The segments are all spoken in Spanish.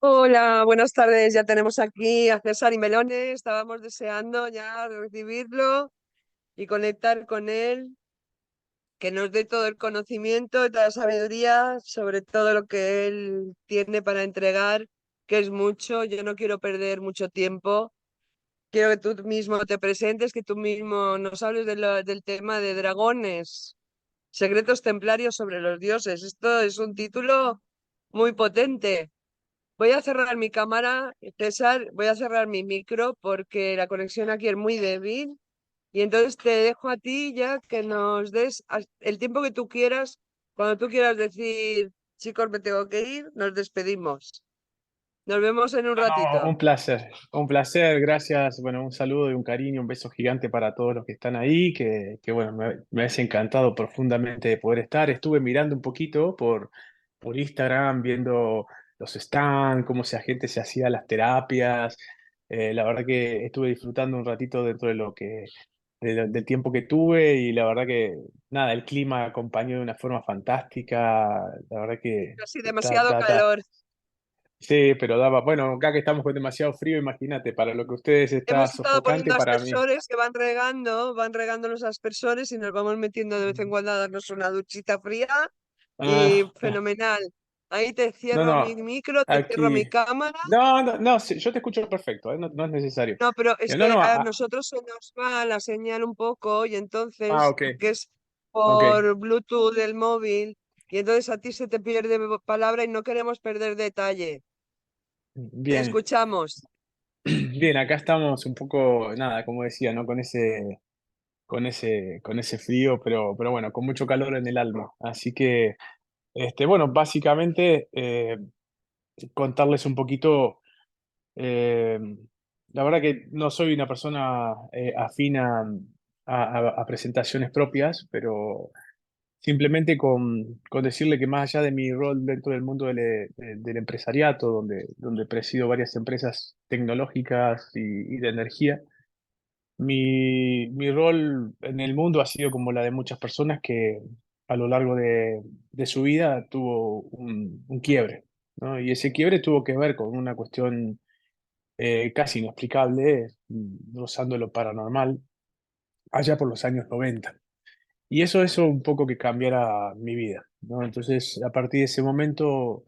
Hola, buenas tardes. Ya tenemos aquí a César y Melones. Estábamos deseando ya recibirlo y conectar con él, que nos dé todo el conocimiento y toda la sabiduría sobre todo lo que él tiene para entregar, que es mucho. Yo no quiero perder mucho tiempo. Quiero que tú mismo te presentes, que tú mismo nos hables del tema de dragones, secretos templarios sobre los dioses. Esto es un título muy potente. Voy a cerrar mi cámara, César, voy a cerrar mi micro porque la conexión aquí es muy débil y entonces te dejo a ti ya que nos des el tiempo que tú quieras. Cuando tú quieras decir, chicos, me tengo que ir, nos despedimos. Nos vemos en un No, ratito. un placer, gracias. Bueno, un saludo y un cariño, un beso gigante para todos los que están ahí, que bueno, me has encantado profundamente de poder estar. Estuve mirando un poquito por Instagram, viendo los stands, cómo esa gente se hacía las terapias. La verdad que estuve disfrutando un ratito dentro de del tiempo que tuve y la verdad que, nada, el clima acompañó de una forma fantástica. La verdad que Casi está, demasiado está, está. calor. Sí, pero daba, bueno, acá que estamos con demasiado frío, imagínate, para lo que ustedes está Hemos estado sofocante poniendo para mí. aspersores que van regando los aspersores y nos vamos metiendo de vez en cuando a darnos una duchita fría y Ah, fenomenal. Ahí te no, cierro mi no, micro, te cierro aquí, mi cámara. no, no, no, sí, yo te escucho perfecto, no, no es necesario. No, pero es No, que no, a nosotros se nos va la señal un poco y entonces, ok, porque es ok, por Bluetooth del móvil, y entonces a ti se te pierde palabra y no queremos perder detalle. Te bien, escuchamos. bien, acá estamos un poco, nada, como decía, ¿no? Con ese frío, pero bueno, con mucho calor en el alma. Así que, bueno, básicamente, contarles un poquito. Eh, la verdad que no soy una persona afina a presentaciones propias, pero simplemente con decirle que más allá de mi rol dentro del mundo del empresariato, donde presido varias empresas tecnológicas y de energía, mi rol en el mundo ha sido como la de muchas personas que a lo largo de su vida tuvo un quiebre, ¿no? Y ese quiebre tuvo que ver con una cuestión casi inexplicable, rozando lo paranormal, allá por los años 90. Y eso hizo un poco que cambiara mi vida, ¿no? Entonces, a partir de ese momento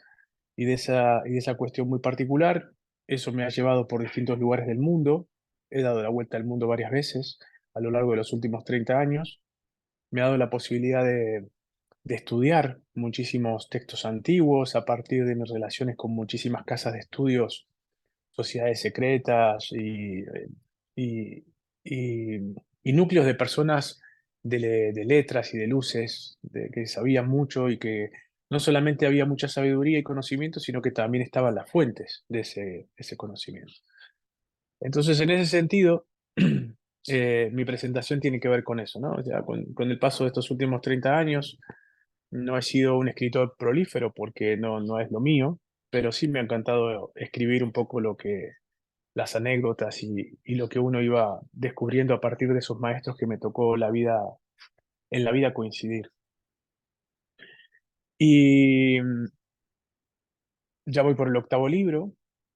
y de esa cuestión muy particular, eso me ha llevado por distintos lugares del mundo. He dado la vuelta al mundo varias veces a lo largo de los últimos 30 años. Me ha dado la posibilidad de estudiar muchísimos textos antiguos a partir de mis relaciones con muchísimas casas de estudios, sociedades secretas y, y- y núcleos de personas de letras y de luces, que sabían mucho y que no solamente había mucha sabiduría y conocimiento, sino que también estaban las fuentes de ese conocimiento. Entonces, en ese sentido, mi presentación tiene que ver con eso, ¿no? O sea, con el paso de estos últimos 30 años, no he sido un escritor prolífero porque no es lo mío, pero sí me ha encantado escribir un poco las anécdotas y lo que uno iba descubriendo a partir de esos maestros que me tocó en la vida coincidir. Y ya voy por el octavo libro.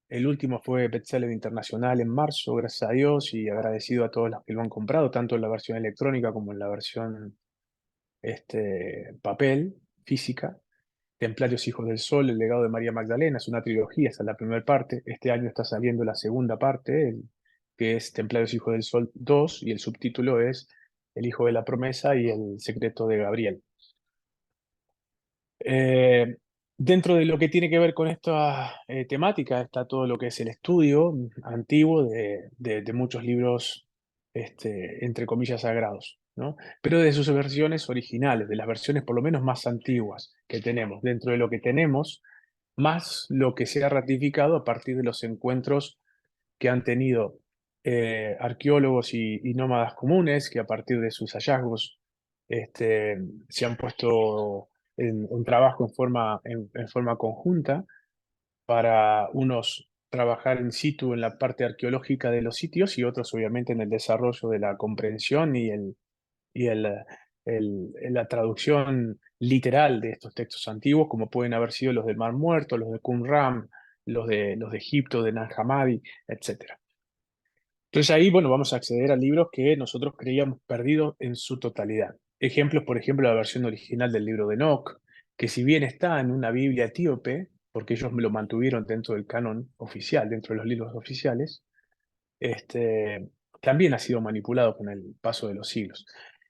El último fue bestseller internacional en marzo, gracias a Dios, y agradecido a todos los que lo han comprado, tanto en la versión electrónica como en la versión papel, física. Templarios Hijos del Sol, el legado de María Magdalena, es una trilogía, esa es la primera parte. Este año está saliendo la segunda parte, que es Templarios Hijos del Sol 2 y el subtítulo es El Hijo de la Promesa y el Secreto de Gabriel. Eh, Dentro de lo que tiene que ver con esta temática está todo lo que es el estudio antiguo de muchos libros, entre comillas, sagrados, ¿no? Pero de sus versiones originales, de las versiones por lo menos más antiguas que tenemos. Dentro de lo que tenemos, más lo que se ha ratificado a partir de los encuentros que han tenido arqueólogos y nómadas comunes, que a partir de sus hallazgos se han puesto en trabajo en forma conjunta para unos trabajar in situ en la parte arqueológica de los sitios y otros obviamente en el desarrollo de la comprensión y la traducción literal de estos textos antiguos, como pueden haber sido los del Mar Muerto, los de Qumran, los de Egipto, de Nag Hammadi, etcétera. Entonces ahí, bueno, vamos a acceder a libros que nosotros creíamos perdidos en su totalidad. Ejemplos, por ejemplo, la versión original del libro de Enoch, que si bien está en una Biblia etíope, porque ellos me lo mantuvieron dentro del canon oficial, dentro de los libros oficiales, este, también ha sido manipulado con el paso de los siglos.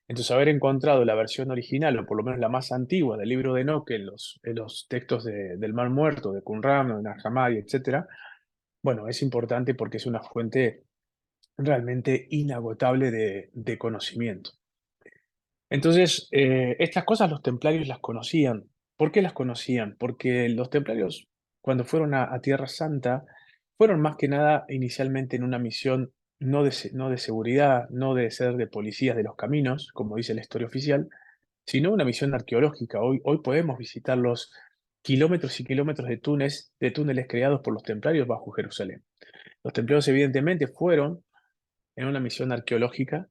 Entonces, haber encontrado la versión original, o por lo menos la más antigua del libro de Enoch, en los textos del Mar Muerto, de Qumran, de Nag Hammadi, etcétera, bueno, es importante porque es una fuente realmente inagotable de conocimiento. Entonces, estas cosas los templarios las conocían. ¿Por qué las conocían? Porque los templarios, cuando fueron a Tierra Santa, fueron más que nada inicialmente en una misión no de seguridad, no de ser de policías de los caminos, como dice la historia oficial, sino una misión arqueológica. Hoy podemos visitar los kilómetros y kilómetros de túneles creados por los templarios bajo Jerusalén. Los templarios evidentemente fueron en una misión arqueológica.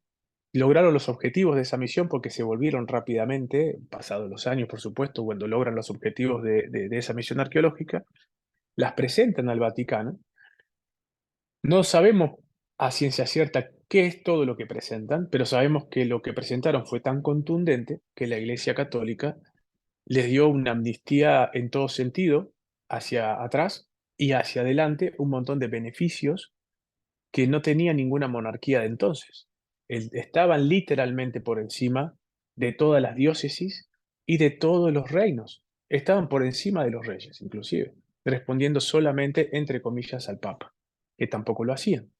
Lograron los objetivos de esa misión porque se volvieron rápidamente, pasados los años, por supuesto, cuando logran los objetivos de esa misión arqueológica, las presentan al Vaticano. No sabemos a ciencia cierta qué es todo lo que presentan, pero sabemos que lo que presentaron fue tan contundente que la Iglesia Católica les dio una amnistía en todo sentido, hacia atrás y hacia adelante, un montón de beneficios que no tenía ninguna monarquía de entonces. Estaban literalmente por encima de todas las diócesis y de todos los reinos. Estaban por encima de los reyes, inclusive, respondiendo solamente, entre comillas, al Papa, que tampoco lo hacían.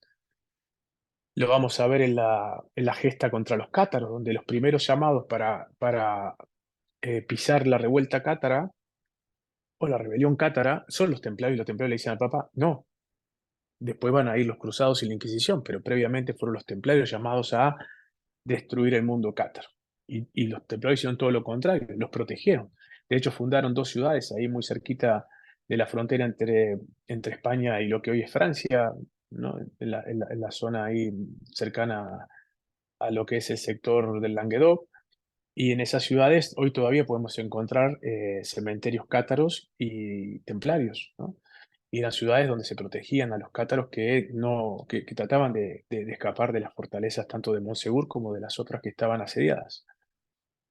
Lo vamos a ver en la gesta contra los cátaros, donde los primeros llamados para pisar la revuelta cátara o la rebelión cátara son los templarios, y los templarios le dicen al Papa, no. Después van a ir los cruzados y la Inquisición, pero previamente fueron los templarios llamados a destruir el mundo cátaro. Y los templarios hicieron todo lo contrario, los protegieron. De hecho, fundaron dos ciudades ahí muy cerquita de la frontera entre España y lo que hoy es Francia, ¿no? En la zona ahí cercana a lo que es el sector del Languedoc. Y en esas ciudades hoy todavía podemos encontrar cementerios cátaros y templarios, ¿no? Y eran ciudades donde se protegían a los cátaros que, no, que trataban de escapar de las fortalezas tanto de Monsegur como de las otras que estaban asediadas.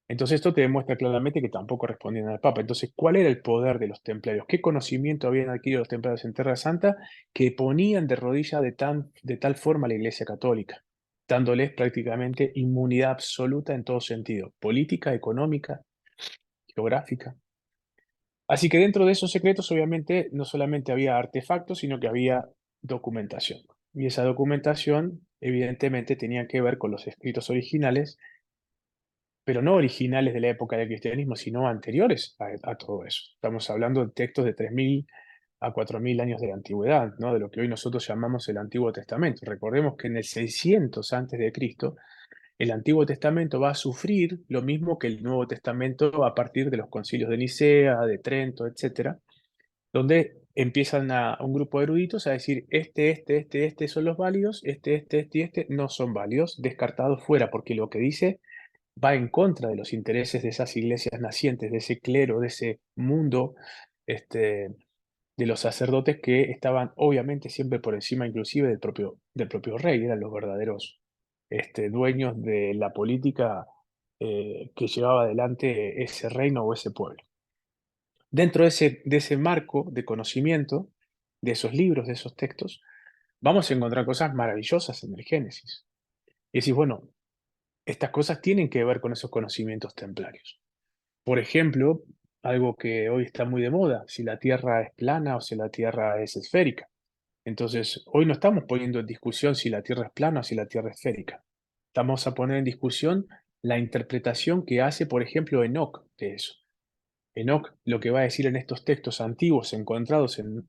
Entonces esto te demuestra claramente que tampoco respondían al Papa. Entonces, ¿cuál era el poder de los templarios? ¿Qué conocimiento habían adquirido los templarios en Tierra Santa que ponían de rodillas de tal forma a la Iglesia Católica, dándoles prácticamente inmunidad absoluta en todo sentido, política, económica, geográfica? Así que dentro de esos secretos, obviamente, no solamente había artefactos, sino que había documentación. Y esa documentación, evidentemente, tenía que ver con los escritos originales, pero no originales de la época del cristianismo, sino anteriores a todo eso. Estamos hablando de textos de 3.000 a 4.000 años de antigüedad, ¿no? De lo que hoy nosotros llamamos el Antiguo Testamento. Recordemos que en el 600 antes de Cristo, el Antiguo Testamento va a sufrir lo mismo que el Nuevo Testamento a partir de los concilios de Nicea, de Trento, etcétera, donde empiezan un grupo de eruditos a decir, este son los válidos, este y este no son válidos, descartados fuera, porque lo que dice va en contra de los intereses de esas iglesias nacientes, de ese clero, de ese mundo, este, de los sacerdotes que estaban obviamente siempre por encima inclusive del propio rey, eran los verdaderos dueños de la política que llevaba adelante ese reino o ese pueblo. Dentro de ese marco de conocimiento, de esos libros, de esos textos, vamos a encontrar cosas maravillosas en el Génesis. Y decís, bueno, estas cosas tienen que ver con esos conocimientos templarios. Por ejemplo, algo que hoy está muy de moda, si la Tierra es plana o si la Tierra es esférica. Entonces, hoy no estamos poniendo en discusión si la Tierra es plana o si la Tierra es esférica. Estamos a poner en discusión la interpretación que hace, por ejemplo, Enoch de eso. Enoch lo que va a decir en estos textos antiguos encontrados en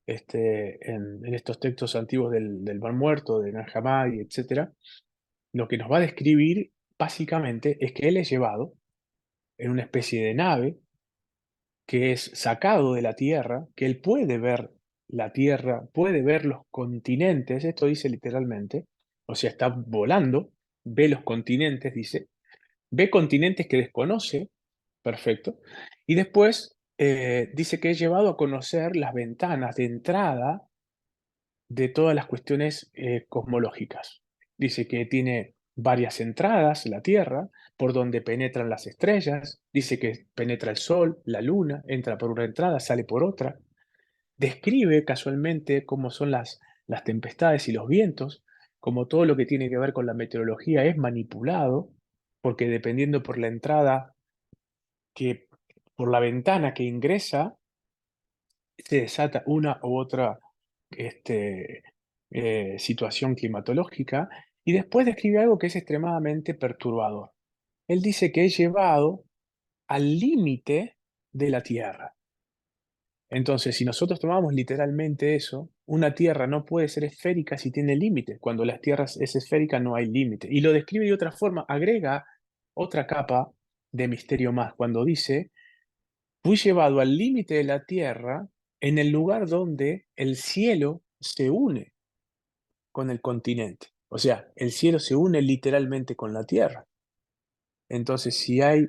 estos textos antiguos del Mar Muerto, de Nag Hammadi, etc., lo que nos va a describir básicamente es que él es llevado en una especie de nave que es sacado de la Tierra, que él puede ver la Tierra, puede ver los continentes, esto dice literalmente, o sea, está volando, ve los continentes, dice, ve continentes que desconoce, perfecto, y después dice que he llevado a conocer las ventanas de entrada de todas las cuestiones cosmológicas. Dice que tiene varias entradas la Tierra, por donde penetran las estrellas, dice que penetra el Sol, la Luna, entra por una entrada, sale por otra. Describe casualmente cómo son las tempestades y los vientos, como todo lo que tiene que ver con la meteorología es manipulado, porque dependiendo por la entrada, que por la ventana que ingresa, se desata una u otra este, situación climatológica, y después describe algo que es extremadamente perturbador. Él dice que es llevado al límite de la Tierra. Entonces, si nosotros tomamos literalmente eso, una Tierra no puede ser esférica si tiene límites. Cuando la Tierra es esférica no hay límite. Y lo describe de otra forma, agrega otra capa de misterio más, cuando dice: fui llevado al límite de la tierra, en el lugar donde el cielo se une con el continente. O sea, el cielo se une literalmente con la tierra. Entonces, si hay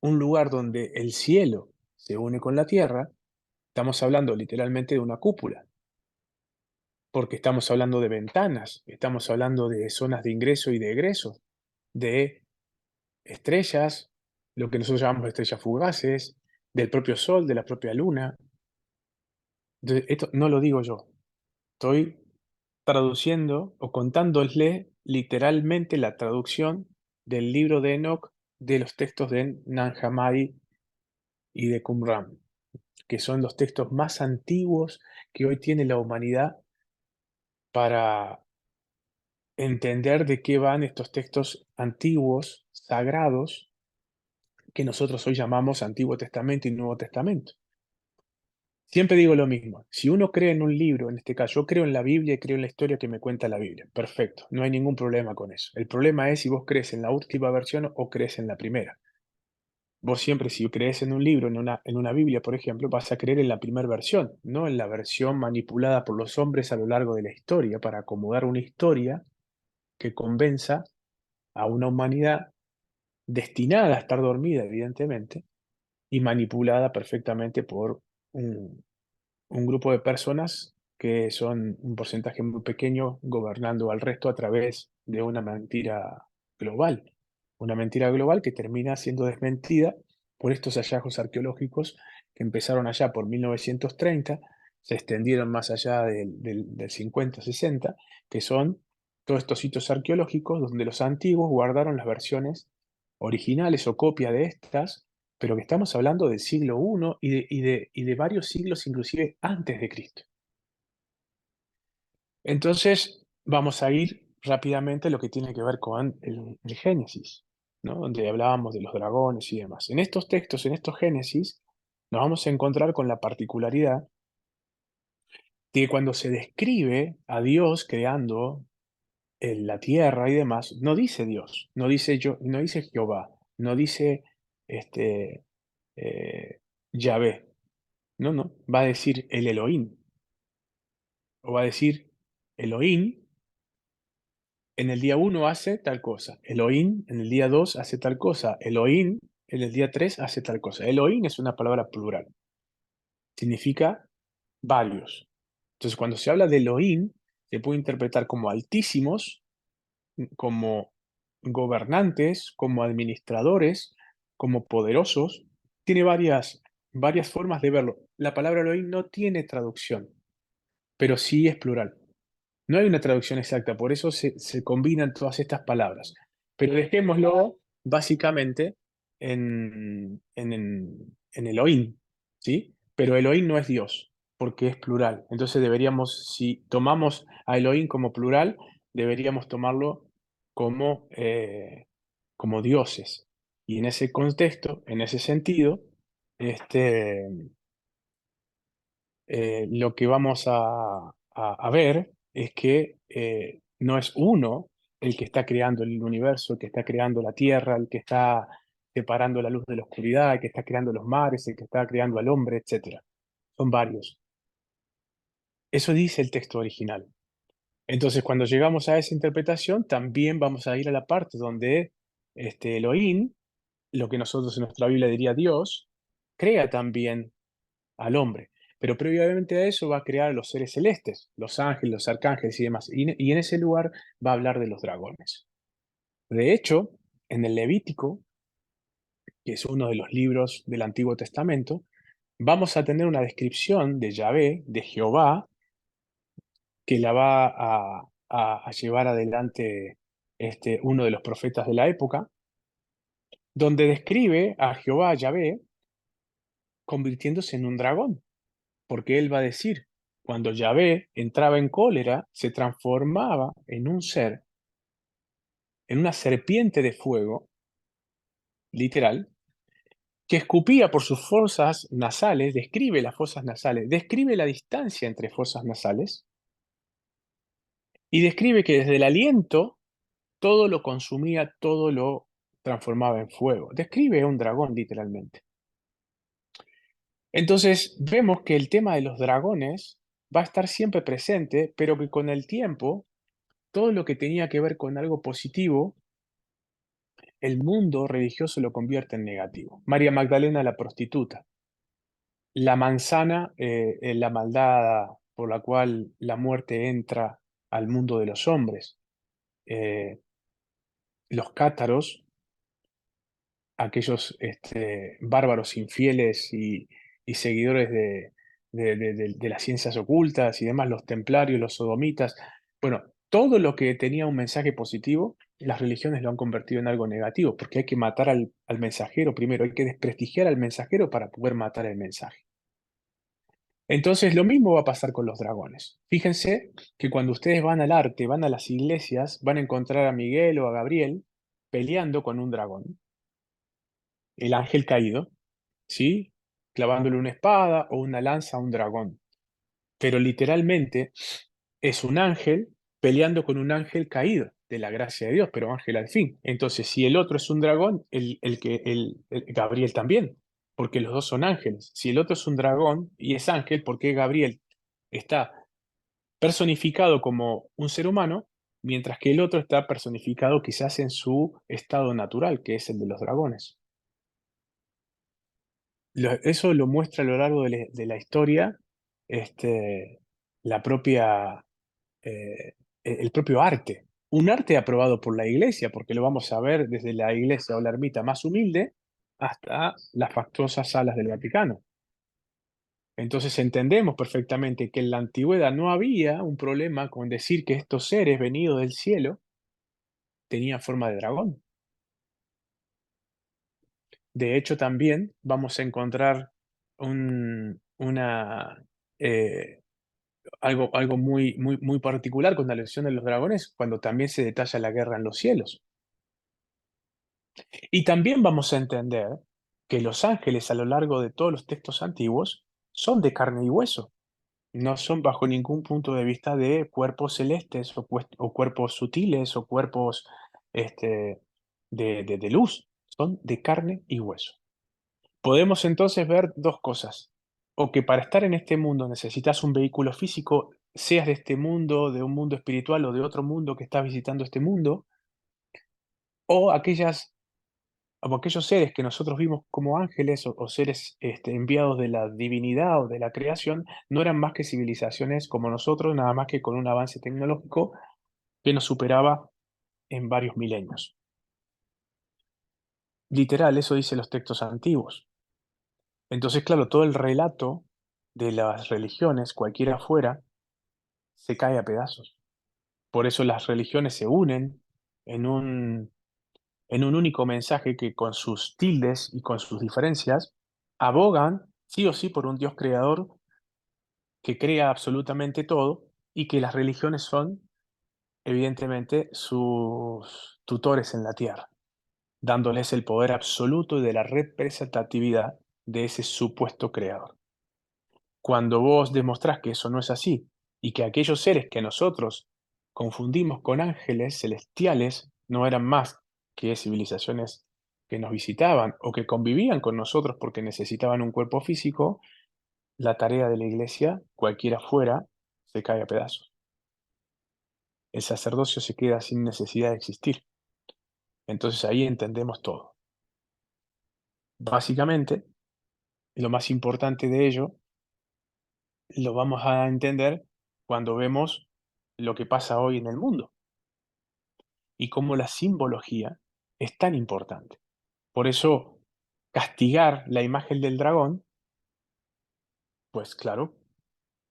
un lugar donde el cielo se une con la tierra, estamos hablando literalmente de una cúpula, porque estamos hablando de ventanas, estamos hablando de zonas de ingreso y de egreso, de estrellas, lo que nosotros llamamos estrellas fugaces, del propio sol, de la propia luna. Entonces, esto no lo digo yo, estoy traduciendo o contándole literalmente la traducción del libro de Enoch de los textos de Nag Hammadi y de Qumran, que son los textos más antiguos que hoy tiene la humanidad para entender de qué van estos textos antiguos, sagrados, que nosotros hoy llamamos Antiguo Testamento y Nuevo Testamento. Siempre digo lo mismo, si uno cree en un libro, en este caso yo creo en la Biblia y creo en la historia que me cuenta la Biblia, perfecto, no hay ningún problema con eso. El problema es si vos crees en la última versión o crees en la primera. Vos siempre, si crees en un libro, en una Biblia, por ejemplo, vas a creer en la primera versión, no en la versión manipulada por los hombres a lo largo de la historia para acomodar una historia que convenza a una humanidad destinada a estar dormida, evidentemente, y manipulada perfectamente por un, un grupo de personas que son un porcentaje muy pequeño gobernando al resto a través de global. Una mentira global que termina siendo desmentida por estos hallazgos arqueológicos que empezaron allá por 1930, se extendieron más allá del 50-60, que son todos estos sitios arqueológicos donde los antiguos guardaron las versiones originales o copia de estas, pero que estamos hablando del siglo I y de varios siglos inclusive antes de Cristo. Entonces, vamos a ir rápidamente a lo que tiene que ver con el Génesis, ¿no? Donde hablábamos de los dragones y demás. En estos textos, en estos Génesis, nos vamos a encontrar con la particularidad de que cuando se describe a Dios creando la tierra y demás, no dice Dios, no dice yo, no dice Jehová, no dice este, eh, Yahvé, no, va a decir el Elohim, o va a decir Elohim en el día uno hace tal cosa, Elohim en el día 2 hace tal cosa, Elohim en el día 3 hace tal cosa. Elohim es una palabra plural, significa varios. Entonces, cuando se habla de Elohim, se puede interpretar como altísimos, como gobernantes, como administradores, como poderosos. Tiene varias formas de verlo. La palabra Elohim no tiene traducción, pero sí es plural. No hay una traducción exacta, por eso se combinan todas estas palabras. Pero dejémoslo básicamente en Elohim, ¿sí? Pero Elohim no es Dios, porque es plural. Entonces deberíamos, si tomamos a Elohim como plural, deberíamos tomarlo como dioses. Y en ese contexto, en ese sentido, este, lo que vamos a ver es que no es uno el que está creando el universo, el que está creando la tierra, el que está separando la luz de la oscuridad, el que está creando los mares, el que está creando al hombre, etcétera. Son varios. Eso dice el texto original. Entonces, cuando llegamos a esa interpretación, también vamos a ir a la parte donde Elohim, lo que nosotros en nuestra Biblia diría Dios, crea también al hombre. Pero previamente a eso va a crear los seres celestes, los ángeles, los arcángeles y demás. Y en ese lugar va a hablar de los dragones. De hecho, en el Levítico, que es uno de los libros del Antiguo Testamento, vamos a tener una descripción de Yahvé, de Jehová, que la va a llevar adelante uno de los profetas de la época, donde describe a Jehová, Yahvé, convirtiéndose en un dragón, porque él va a decir, cuando Yahvé entraba en cólera, se transformaba en un ser, en una serpiente de fuego, literal, que escupía por sus fosas nasales, describe las fosas nasales, describe la distancia entre fosas nasales y describe que desde el aliento todo lo consumía, todo lo transformaba en fuego. Describe a un dragón literalmente. Entonces vemos que el tema de los dragones va a estar siempre presente, pero que con el tiempo todo lo que tenía que ver con algo positivo, el mundo religioso lo convierte en negativo. María Magdalena la prostituta, la manzana, la maldad por la cual la muerte entra al mundo de los hombres, eh, los cátaros, aquellos bárbaros infieles y seguidores de las ciencias ocultas y demás, los templarios, los sodomitas, bueno, todo lo que tenía un mensaje positivo, las religiones lo han convertido en algo negativo, porque hay que matar al mensajero primero, hay que desprestigiar al mensajero para poder matar el mensaje. Entonces, lo mismo va a pasar con los dragones. Fíjense que cuando ustedes van al arte, van a las iglesias, van a encontrar a Miguel o a Gabriel peleando con un dragón, el ángel caído, ¿sí? Clavándole una espada o una lanza a un dragón. Pero literalmente es un ángel peleando con un ángel caído de la gracia de Dios, pero ángel al fin. Entonces, si el otro es un dragón, Gabriel también, porque los dos son ángeles. Si el otro es un dragón y es ángel, ¿por qué Gabriel está personificado como un ser humano, mientras que el otro está personificado quizás en su estado natural, que es el de los dragones? Eso lo muestra a lo largo de la historia, la propia, el propio arte. Un arte aprobado por la iglesia, porque lo vamos a ver desde la iglesia o la ermita más humilde hasta las fastuosas salas del Vaticano. Entonces entendemos perfectamente que en la antigüedad no había un problema con decir que estos seres venidos del cielo tenían forma de dragón. De hecho, también vamos a encontrar una, eh, algo muy particular con la elección de los dragones, cuando también se detalla la guerra en los cielos. Y también vamos a entender que los ángeles a lo largo de todos los textos antiguos son de carne y hueso, no son bajo ningún punto de vista de cuerpos celestes o cuerpos sutiles o cuerpos este, de luz, son de carne y hueso. Podemos entonces ver dos cosas. O que para estar en este mundo necesitas un vehículo físico, seas de este mundo, de un mundo espiritual o de otro mundo que estás visitando este mundo, o o aquellos seres que nosotros vimos como ángeles o seres enviados de la divinidad o de la creación, no eran más que civilizaciones como nosotros, nada más que con un avance tecnológico que nos superaba en varios milenios. Literal, eso dicen los textos antiguos. Entonces, claro, todo el relato de las religiones, cualquiera fuera, se cae a pedazos. Por eso las religiones se unen en en un único mensaje que con sus tildes y con sus diferencias abogan sí o sí por un Dios creador que crea absolutamente todo y que las religiones son evidentemente sus tutores en la tierra, dándoles el poder absoluto de la representatividad de ese supuesto creador. Cuando vos demostrás que eso no es así y que aquellos seres que nosotros confundimos con ángeles celestiales no eran más que civilizaciones que nos visitaban o que convivían con nosotros porque necesitaban un cuerpo físico, la tarea de la iglesia, cualquiera fuera, se cae a pedazos. El sacerdocio se queda sin necesidad de existir. Entonces ahí entendemos todo. Básicamente, lo más importante de ello lo vamos a entender cuando vemos lo que pasa hoy en el mundo y cómo la simbología es tan importante. Por eso, castigar la imagen del dragón, pues claro,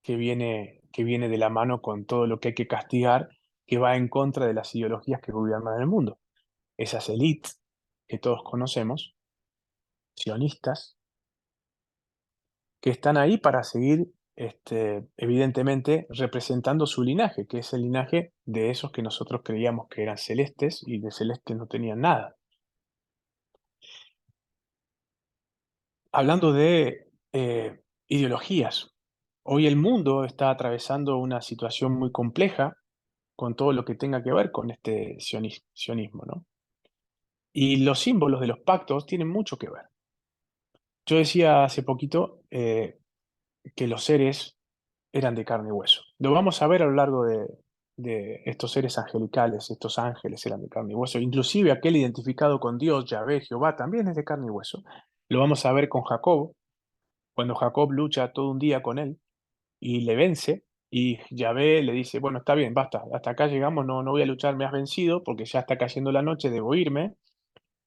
que viene de la mano con todo lo que hay que castigar, que va en contra de las ideologías que gobiernan el mundo. Esas élites que todos conocemos, sionistas, que están ahí para seguir, evidentemente, representando su linaje, que es el linaje de esos que nosotros creíamos que eran celestes y de celestes no tenían nada. Hablando de ideologías, hoy el mundo está atravesando una situación muy compleja con todo lo que tenga que ver con este sionismo, ¿no? Y los símbolos de los pactos tienen mucho que ver. Yo decía hace poquito que los seres eran de carne y hueso. Lo vamos a ver a lo largo de estos seres angelicales, estos ángeles eran de carne y hueso. Inclusive aquel identificado con Dios, Yahvé, Jehová, también es de carne y hueso. Lo vamos a ver con Jacob, cuando Jacob lucha todo un día con él y le vence, y Yahvé le dice, bueno, está bien, basta, hasta acá llegamos, no voy a luchar, me has vencido, porque ya está cayendo la noche, debo irme,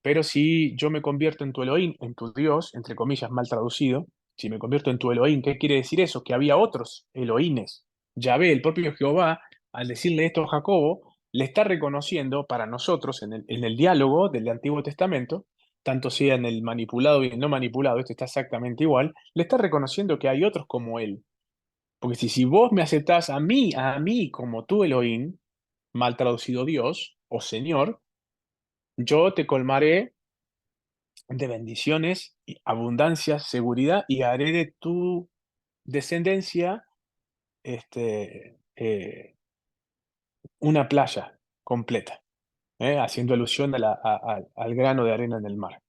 pero si yo me convierto en tu Elohim, en tu Dios, entre comillas, mal traducido, si me convierto en tu Elohim, ¿qué quiere decir eso? Que había otros Elohines. Yahvé, el propio Jehová, al decirle esto a Jacobo, le está reconociendo para nosotros en el diálogo del Antiguo Testamento, tanto sea en el manipulado y el no manipulado, esto está exactamente igual, le está reconociendo que hay otros como él. Porque si vos me aceptás a mí como tu Elohim, mal traducido Dios o Señor, yo te colmaré de bendiciones, y abundancia, seguridad, y haré de tu descendencia una playa completa, haciendo alusión al grano de arena en el mar.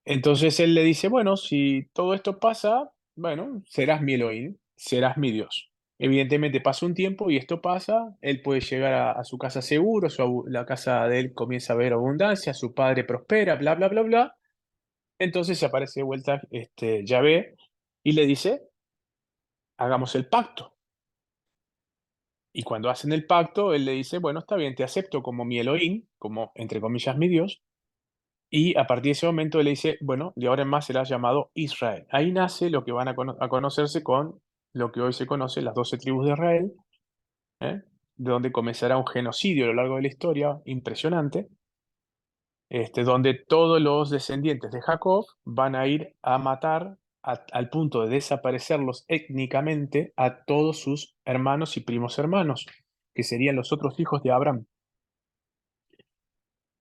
Entonces él le dice, bueno, si todo esto pasa, bueno, serás mi Elohim, serás mi Dios. Evidentemente pasa un tiempo y esto pasa, él puede llegar a su casa seguro, la casa de él comienza a ver abundancia, su padre prospera, bla, bla, bla, bla. Entonces se aparece de vuelta Yahvé y le dice, hagamos el pacto. Y cuando hacen el pacto, él le dice, bueno, está bien, te acepto como mi Elohim, como entre comillas mi Dios. Y a partir de ese momento él le dice, bueno, de ahora en más será llamado Israel. Ahí nace lo que van a conocerse con lo que hoy se conoce, las 12 tribus de Israel, ¿eh? De donde comenzará un genocidio a lo largo de la historia impresionante, donde todos los descendientes de Jacob van a ir a matar al punto de desaparecerlos étnicamente a todos sus hermanos y primos hermanos, que serían los otros hijos de Abraham.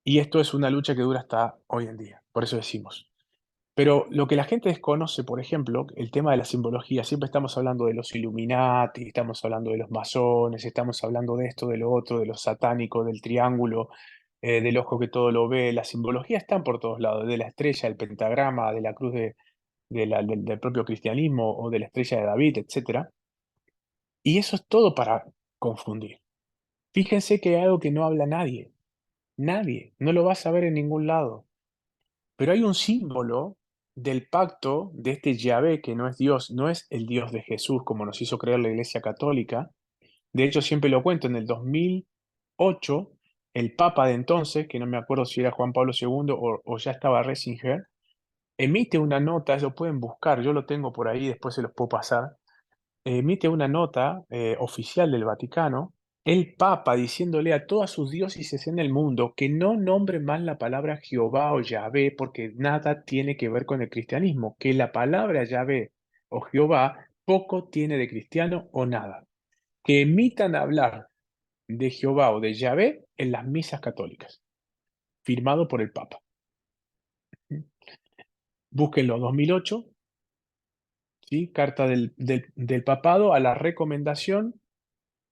Y esto es una lucha que dura hasta hoy en día, por eso decimos. Pero lo que la gente desconoce, por ejemplo, el tema de la simbología, siempre estamos hablando de los Illuminati, estamos hablando de los masones, estamos hablando de esto, de lo otro, de los satánicos, del triángulo, del ojo que todo lo ve. Las simbologías están por todos lados, de la estrella, el pentagrama, de la cruz del propio cristianismo o de la estrella de David, etcétera. Y eso es todo para confundir. Fíjense que hay algo que no habla nadie, nadie, no lo vas a ver en ningún lado. Pero hay un símbolo del pacto de este Yahvé que no es Dios, no es el Dios de Jesús como nos hizo creer la Iglesia Católica. De hecho, siempre lo cuento, en el 2008, el Papa de entonces, que no me acuerdo si era Juan Pablo II o ya estaba Ratzinger, emite una nota, lo pueden buscar, yo lo tengo por ahí, después se los puedo pasar, emite una nota oficial del Vaticano, el Papa diciéndole a todas sus diócesis en el mundo que no nombren más la palabra Jehová o Yahvé porque nada tiene que ver con el cristianismo, que la palabra Yahvé o Jehová poco tiene de cristiano o nada, que emitan hablar de Jehová o de Yahvé en las misas católicas, firmado por el Papa. Búsquenlo, 2008, ¿sí? Carta del papado a la recomendación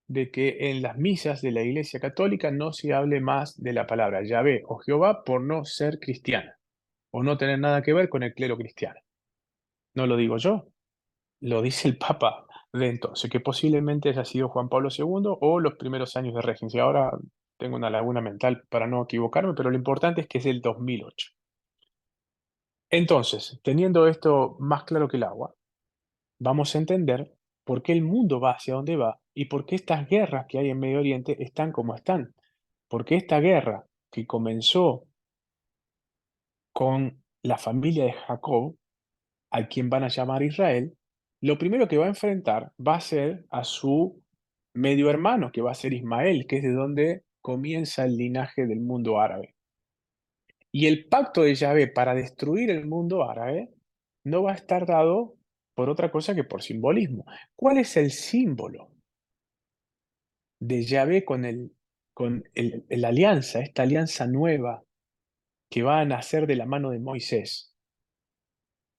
de que en las misas de la Iglesia Católica no se hable más de la palabra Yahvé o Jehová por no ser cristiana o no tener nada que ver con el clero cristiano. No lo digo yo, lo dice el Papa de entonces, que posiblemente haya sido Juan Pablo II o los primeros años de regencia. Ahora tengo una laguna mental para no equivocarme, pero lo importante es que es del 2008. Entonces, teniendo esto más claro que el agua, vamos a entender por qué el mundo va hacia donde va y por qué estas guerras que hay en Medio Oriente están como están. Porque esta guerra que comenzó con la familia de Jacob, a quien van a llamar Israel, lo primero que va a enfrentar va a ser a su medio hermano, que va a ser Ismael, que es de donde comienza el linaje del mundo árabe. Y el pacto de Yahvé para destruir el mundo árabe no va a estar dado por otra cosa que por simbolismo. ¿Cuál es el símbolo de Yahvé con la alianza, esta alianza nueva que va a nacer de la mano de Moisés,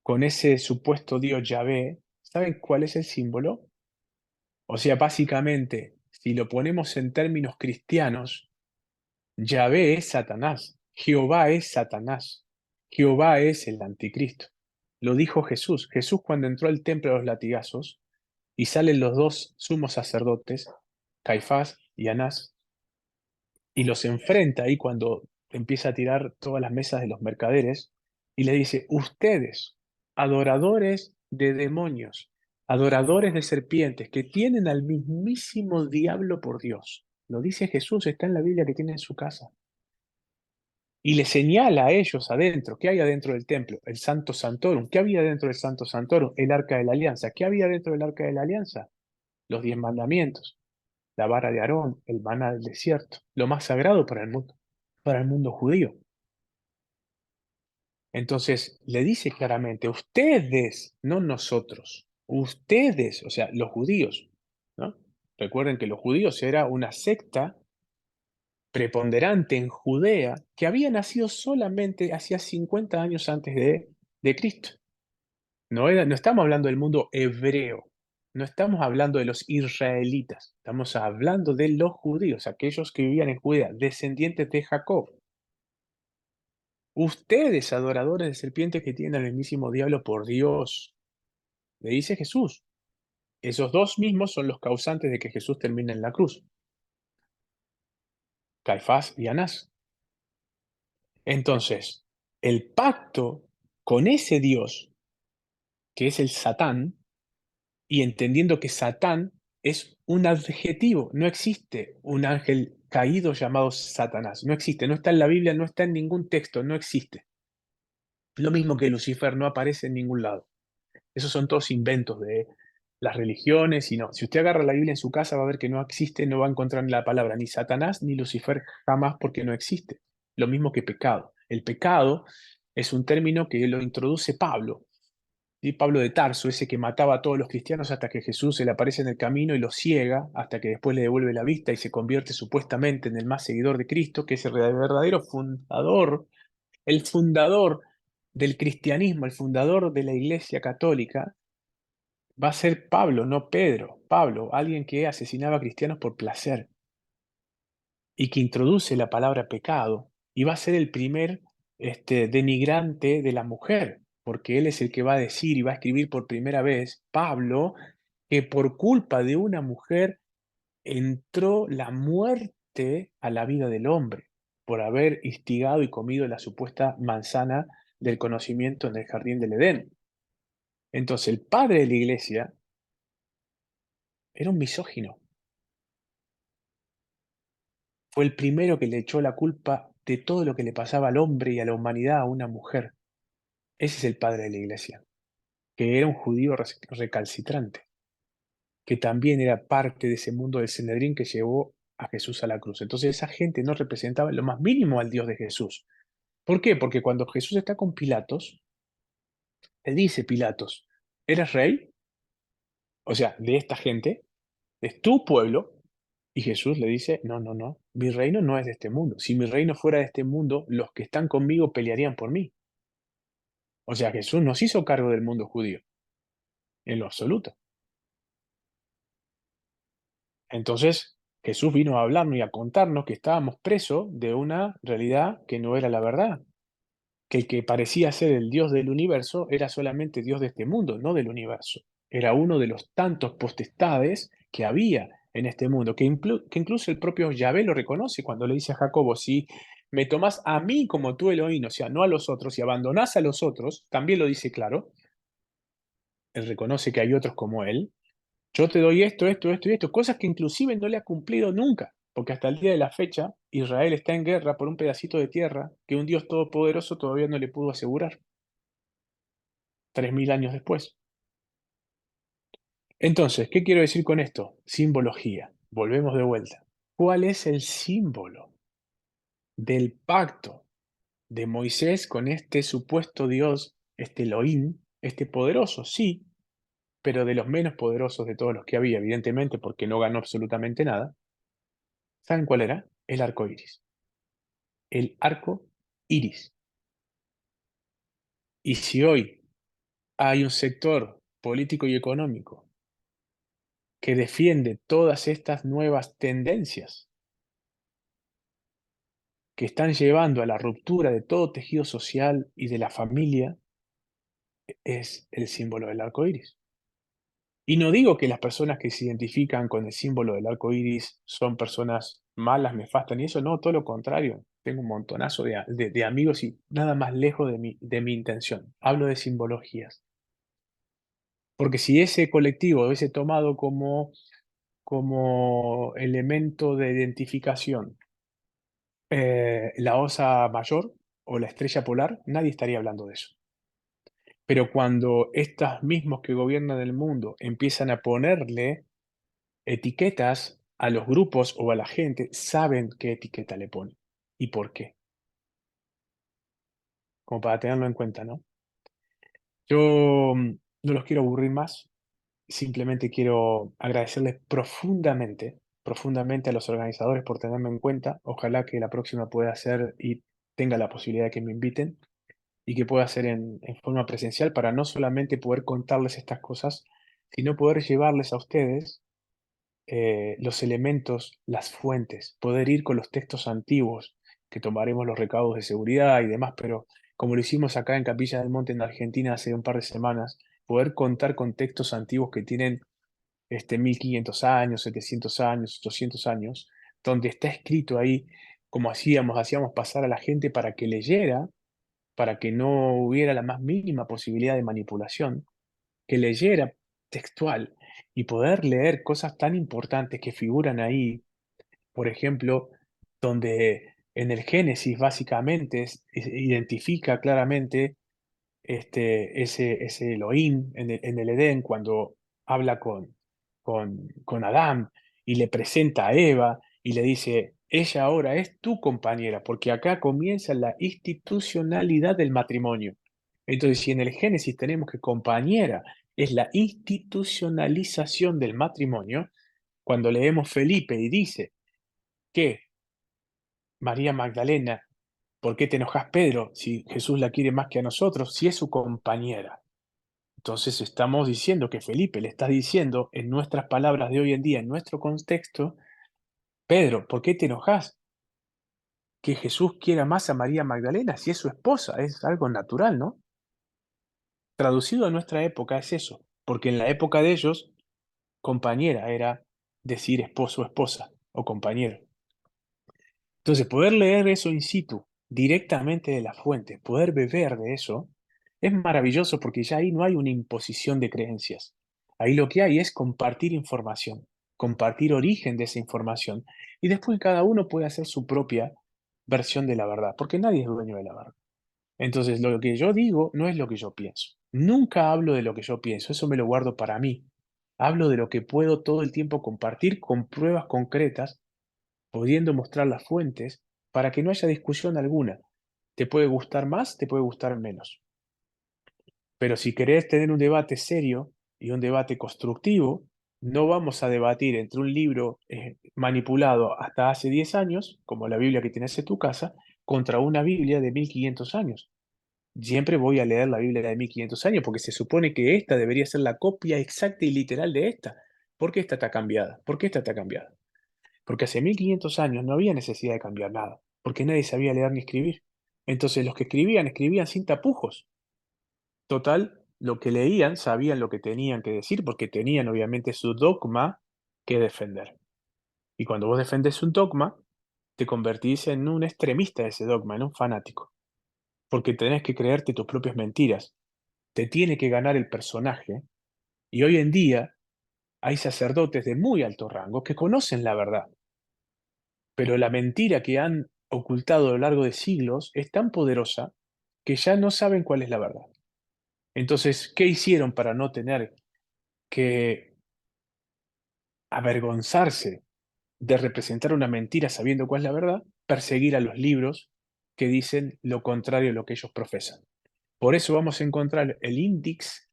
con ese supuesto Dios Yahvé? ¿Saben cuál es el símbolo? O sea, básicamente, si lo ponemos en términos cristianos, Yahvé es Satanás, Jehová es Satanás, Jehová es el anticristo. Lo dijo Jesús. Jesús cuando entró al templo de los latigazos y salen los dos sumos sacerdotes, Caifás y Anás, y los enfrenta ahí cuando empieza a tirar todas las mesas de los mercaderes y le dice, ustedes, adoradores de demonios, adoradores de serpientes, que tienen al mismísimo diablo por Dios. Lo dice Jesús, está en la Biblia que tiene en su casa. Y le señala a ellos adentro, ¿qué hay adentro del templo? El Santo Santorum. ¿Qué había dentro del Santo Santorum? El Arca de la Alianza. ¿Qué había dentro del Arca de la Alianza? Los 10 mandamientos, la vara de Aarón, el maná del desierto, lo más sagrado para el mundo judío. Entonces le dice claramente, ustedes, no nosotros, ustedes, o sea, los judíos, ¿no? Recuerden que los judíos era una secta preponderante en Judea que había nacido solamente hacía 50 años antes de Cristo. No estamos hablando del mundo hebreo, no estamos hablando de los israelitas, estamos hablando de los judíos, aquellos que vivían en Judea, descendientes de Jacob. Ustedes, adoradores de serpientes que tienen al mismísimo diablo por Dios, le dice Jesús. Esos dos mismos son los causantes de que Jesús termine en la cruz, Caifás y Anás. Entonces, el pacto con ese Dios, que es el Satán, y entendiendo que Satán es un adjetivo, no existe un ángel caído llamado Satanás, no existe, no está en la Biblia, no está en ningún texto, no existe. Lo mismo que Lucifer no aparece en ningún lado. Esos son todos inventos de las religiones y no. Si usted agarra la Biblia en su casa va a ver que no existe, no va a encontrar la palabra ni Satanás ni Lucifer jamás porque no existe. Lo mismo que pecado. El pecado es un término que lo introduce Pablo. ¿Sí? Pablo de Tarso, ese que mataba a todos los cristianos hasta que Jesús se le aparece en el camino y lo ciega, hasta que después le devuelve la vista y se convierte supuestamente en el más seguidor de Cristo, que es el verdadero fundador, el fundador del cristianismo, el fundador de la Iglesia Católica, va a ser Pablo, no Pedro. Pablo, alguien que asesinaba a cristianos por placer y que introduce la palabra pecado y va a ser el primer denigrante de la mujer, porque él es el que va a decir y va a escribir por primera vez, Pablo, que por culpa de una mujer entró la muerte a la vida del hombre, por haber instigado y comido la supuesta manzana del conocimiento en el jardín del Edén. Entonces, el padre de la iglesia era un misógino. Fue el primero que le echó la culpa de todo lo que le pasaba al hombre y a la humanidad a una mujer. Ese es el padre de la iglesia, que era un judío recalcitrante, que también era parte de ese mundo del Sanedrín que llevó a Jesús a la cruz. Entonces esa gente no representaba en lo más mínimo al Dios de Jesús. ¿Por qué? Porque cuando Jesús está con Pilatos, le dice Pilatos, ¿eres rey? O sea, de esta gente, es tu pueblo. Y Jesús le dice, no, no, no, mi reino no es de este mundo. Si mi reino fuera de este mundo, los que están conmigo pelearían por mí. O sea, Jesús no se hizo cargo del mundo judío, en lo absoluto. Entonces, Jesús vino a hablarnos y a contarnos que estábamos presos de una realidad que no era la verdad, que el que parecía ser el Dios del universo era solamente Dios de este mundo, no del universo. Era uno de los tantos potestades que había en este mundo, que incluso el propio Yahvé lo reconoce cuando le dice a Jacobo, si me tomás a mí como tu Elohim, o sea, no a los otros, y abandonás a los otros, también lo dice claro, él reconoce que hay otros como él, yo te doy esto, esto, esto y esto, cosas que inclusive no le ha cumplido nunca, porque hasta el día de la fecha Israel está en guerra por un pedacito de tierra que un Dios todopoderoso todavía no le pudo asegurar, 3000 años después. Entonces, ¿qué quiero decir con esto? Simbología. Volvemos de vuelta. ¿Cuál es el símbolo del pacto de Moisés con este supuesto Dios, este Elohim, este poderoso? Sí, pero de los menos poderosos de todos los que había, evidentemente, porque no ganó absolutamente nada. ¿Saben cuál era? El arco iris. El arco iris. Y si hoy hay un sector político y económico que defiende todas estas nuevas tendencias que están llevando a la ruptura de todo tejido social y de la familia, es el símbolo del arco iris. Y no digo que las personas que se identifican con el símbolo del arco iris son personas malas, nefastas, ni eso, no, todo lo contrario. Tengo un montonazo de amigos y nada más lejos de mi intención. Hablo de simbologías. Porque si ese colectivo hubiese tomado como elemento de identificación la osa mayor o la estrella polar, nadie estaría hablando de eso. Pero cuando estos mismos que gobiernan el mundo empiezan a ponerle etiquetas a los grupos o a la gente, saben qué etiqueta le ponen y por qué, como para tenerlo en cuenta, ¿no? Yo no los quiero aburrir más, simplemente quiero agradecerles profundamente, profundamente a los organizadores por tenerme en cuenta. Ojalá que la próxima pueda ser y tenga la posibilidad de que me inviten y que pueda ser en forma presencial para no solamente poder contarles estas cosas, sino poder llevarles a ustedes los elementos, las fuentes, poder ir con los textos antiguos, que tomaremos los recaudos de seguridad y demás, pero como lo hicimos acá en Capilla del Monte en Argentina hace un par de semanas, poder contar con textos antiguos que tienen 1500 años, 700 años, 800 años, donde está escrito ahí como hacíamos pasar a la gente para que leyera, para que no hubiera la más mínima posibilidad de manipulación, que leyera textual y poder leer cosas tan importantes que figuran ahí, por ejemplo, donde en el Génesis básicamente identifica claramente ese Elohim en el Edén cuando habla con Adán y le presenta a Eva y le dice, ella ahora es tu compañera, porque acá comienza la institucionalidad del matrimonio. Entonces, si en el Génesis tenemos que compañera es la institucionalización del matrimonio, cuando leemos Felipe y dice que María Magdalena, ¿por qué te enojas, Pedro, si Jesús la quiere más que a nosotros, si es su compañera? Entonces estamos diciendo que Felipe le está diciendo en nuestras palabras de hoy en día, en nuestro contexto, Pedro, ¿por qué te enojas? Que Jesús quiera más a María Magdalena si es su esposa, es algo natural, ¿no? Traducido a nuestra época es eso, porque en la época de ellos, compañera era decir esposo o esposa o compañero. Entonces, poder leer eso in situ, directamente de la fuente, poder beber de eso, es maravilloso porque ya ahí no hay una imposición de creencias. Ahí lo que hay es compartir información, compartir origen de esa información y después cada uno puede hacer su propia versión de la verdad, porque nadie es dueño de la verdad. Entonces, lo que yo digo no es lo que yo pienso. Nunca hablo de lo que yo pienso, eso me lo guardo para mí. Hablo de lo que puedo todo el tiempo compartir con pruebas concretas pudiendo mostrar las fuentes para que no haya discusión alguna. Te puede gustar más, te puede gustar menos. Pero si querés tener un debate serio y un debate constructivo, no vamos a debatir entre un libro manipulado hasta hace 10 años, como la Biblia que tienes en tu casa, contra una Biblia de 1500 años. Siempre voy a leer la Biblia de 1500 años porque se supone que esta debería ser la copia exacta y literal de esta. ¿Por qué esta está cambiada? ¿Por qué esta está cambiada? Porque hace 1500 años no había necesidad de cambiar nada, porque nadie sabía leer ni escribir. Entonces los que escribían, escribían sin tapujos. Total, lo que leían sabían lo que tenían que decir, porque tenían obviamente su dogma que defender. Y cuando vos defendés un dogma, te convertís en un extremista de ese dogma, en un fanático, porque tenés que creerte tus propias mentiras. Te tiene que ganar el personaje, y hoy en día hay sacerdotes de muy alto rango que conocen la verdad, pero la mentira que han ocultado a lo largo de siglos es tan poderosa que ya no saben cuál es la verdad. Entonces, ¿qué hicieron para no tener que avergonzarse de representar una mentira sabiendo cuál es la verdad? Perseguir a los libros que dicen lo contrario a lo que ellos profesan. Por eso vamos a encontrar el Index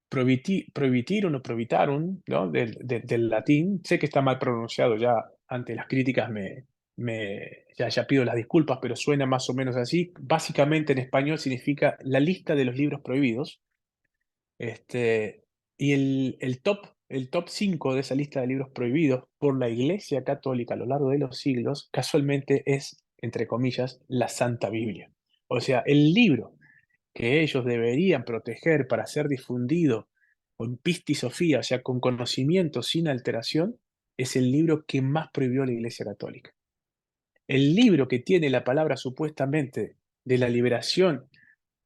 Prohibitirum o Prohibitarum, ¿no? Del latín. Sé que está mal pronunciado, ya ante las críticas ya pido las disculpas, pero suena más o menos así. Básicamente en español significa la lista de los libros prohibidos. Este, y el top 5 de esa lista de libros prohibidos por la Iglesia Católica a lo largo de los siglos, casualmente es, entre comillas, la Santa Biblia. O sea, el libro que ellos deberían proteger para ser difundido con pistisofía, o sea, con conocimiento sin alteración, es el libro que más prohibió la Iglesia Católica. El libro que tiene la palabra supuestamente de la liberación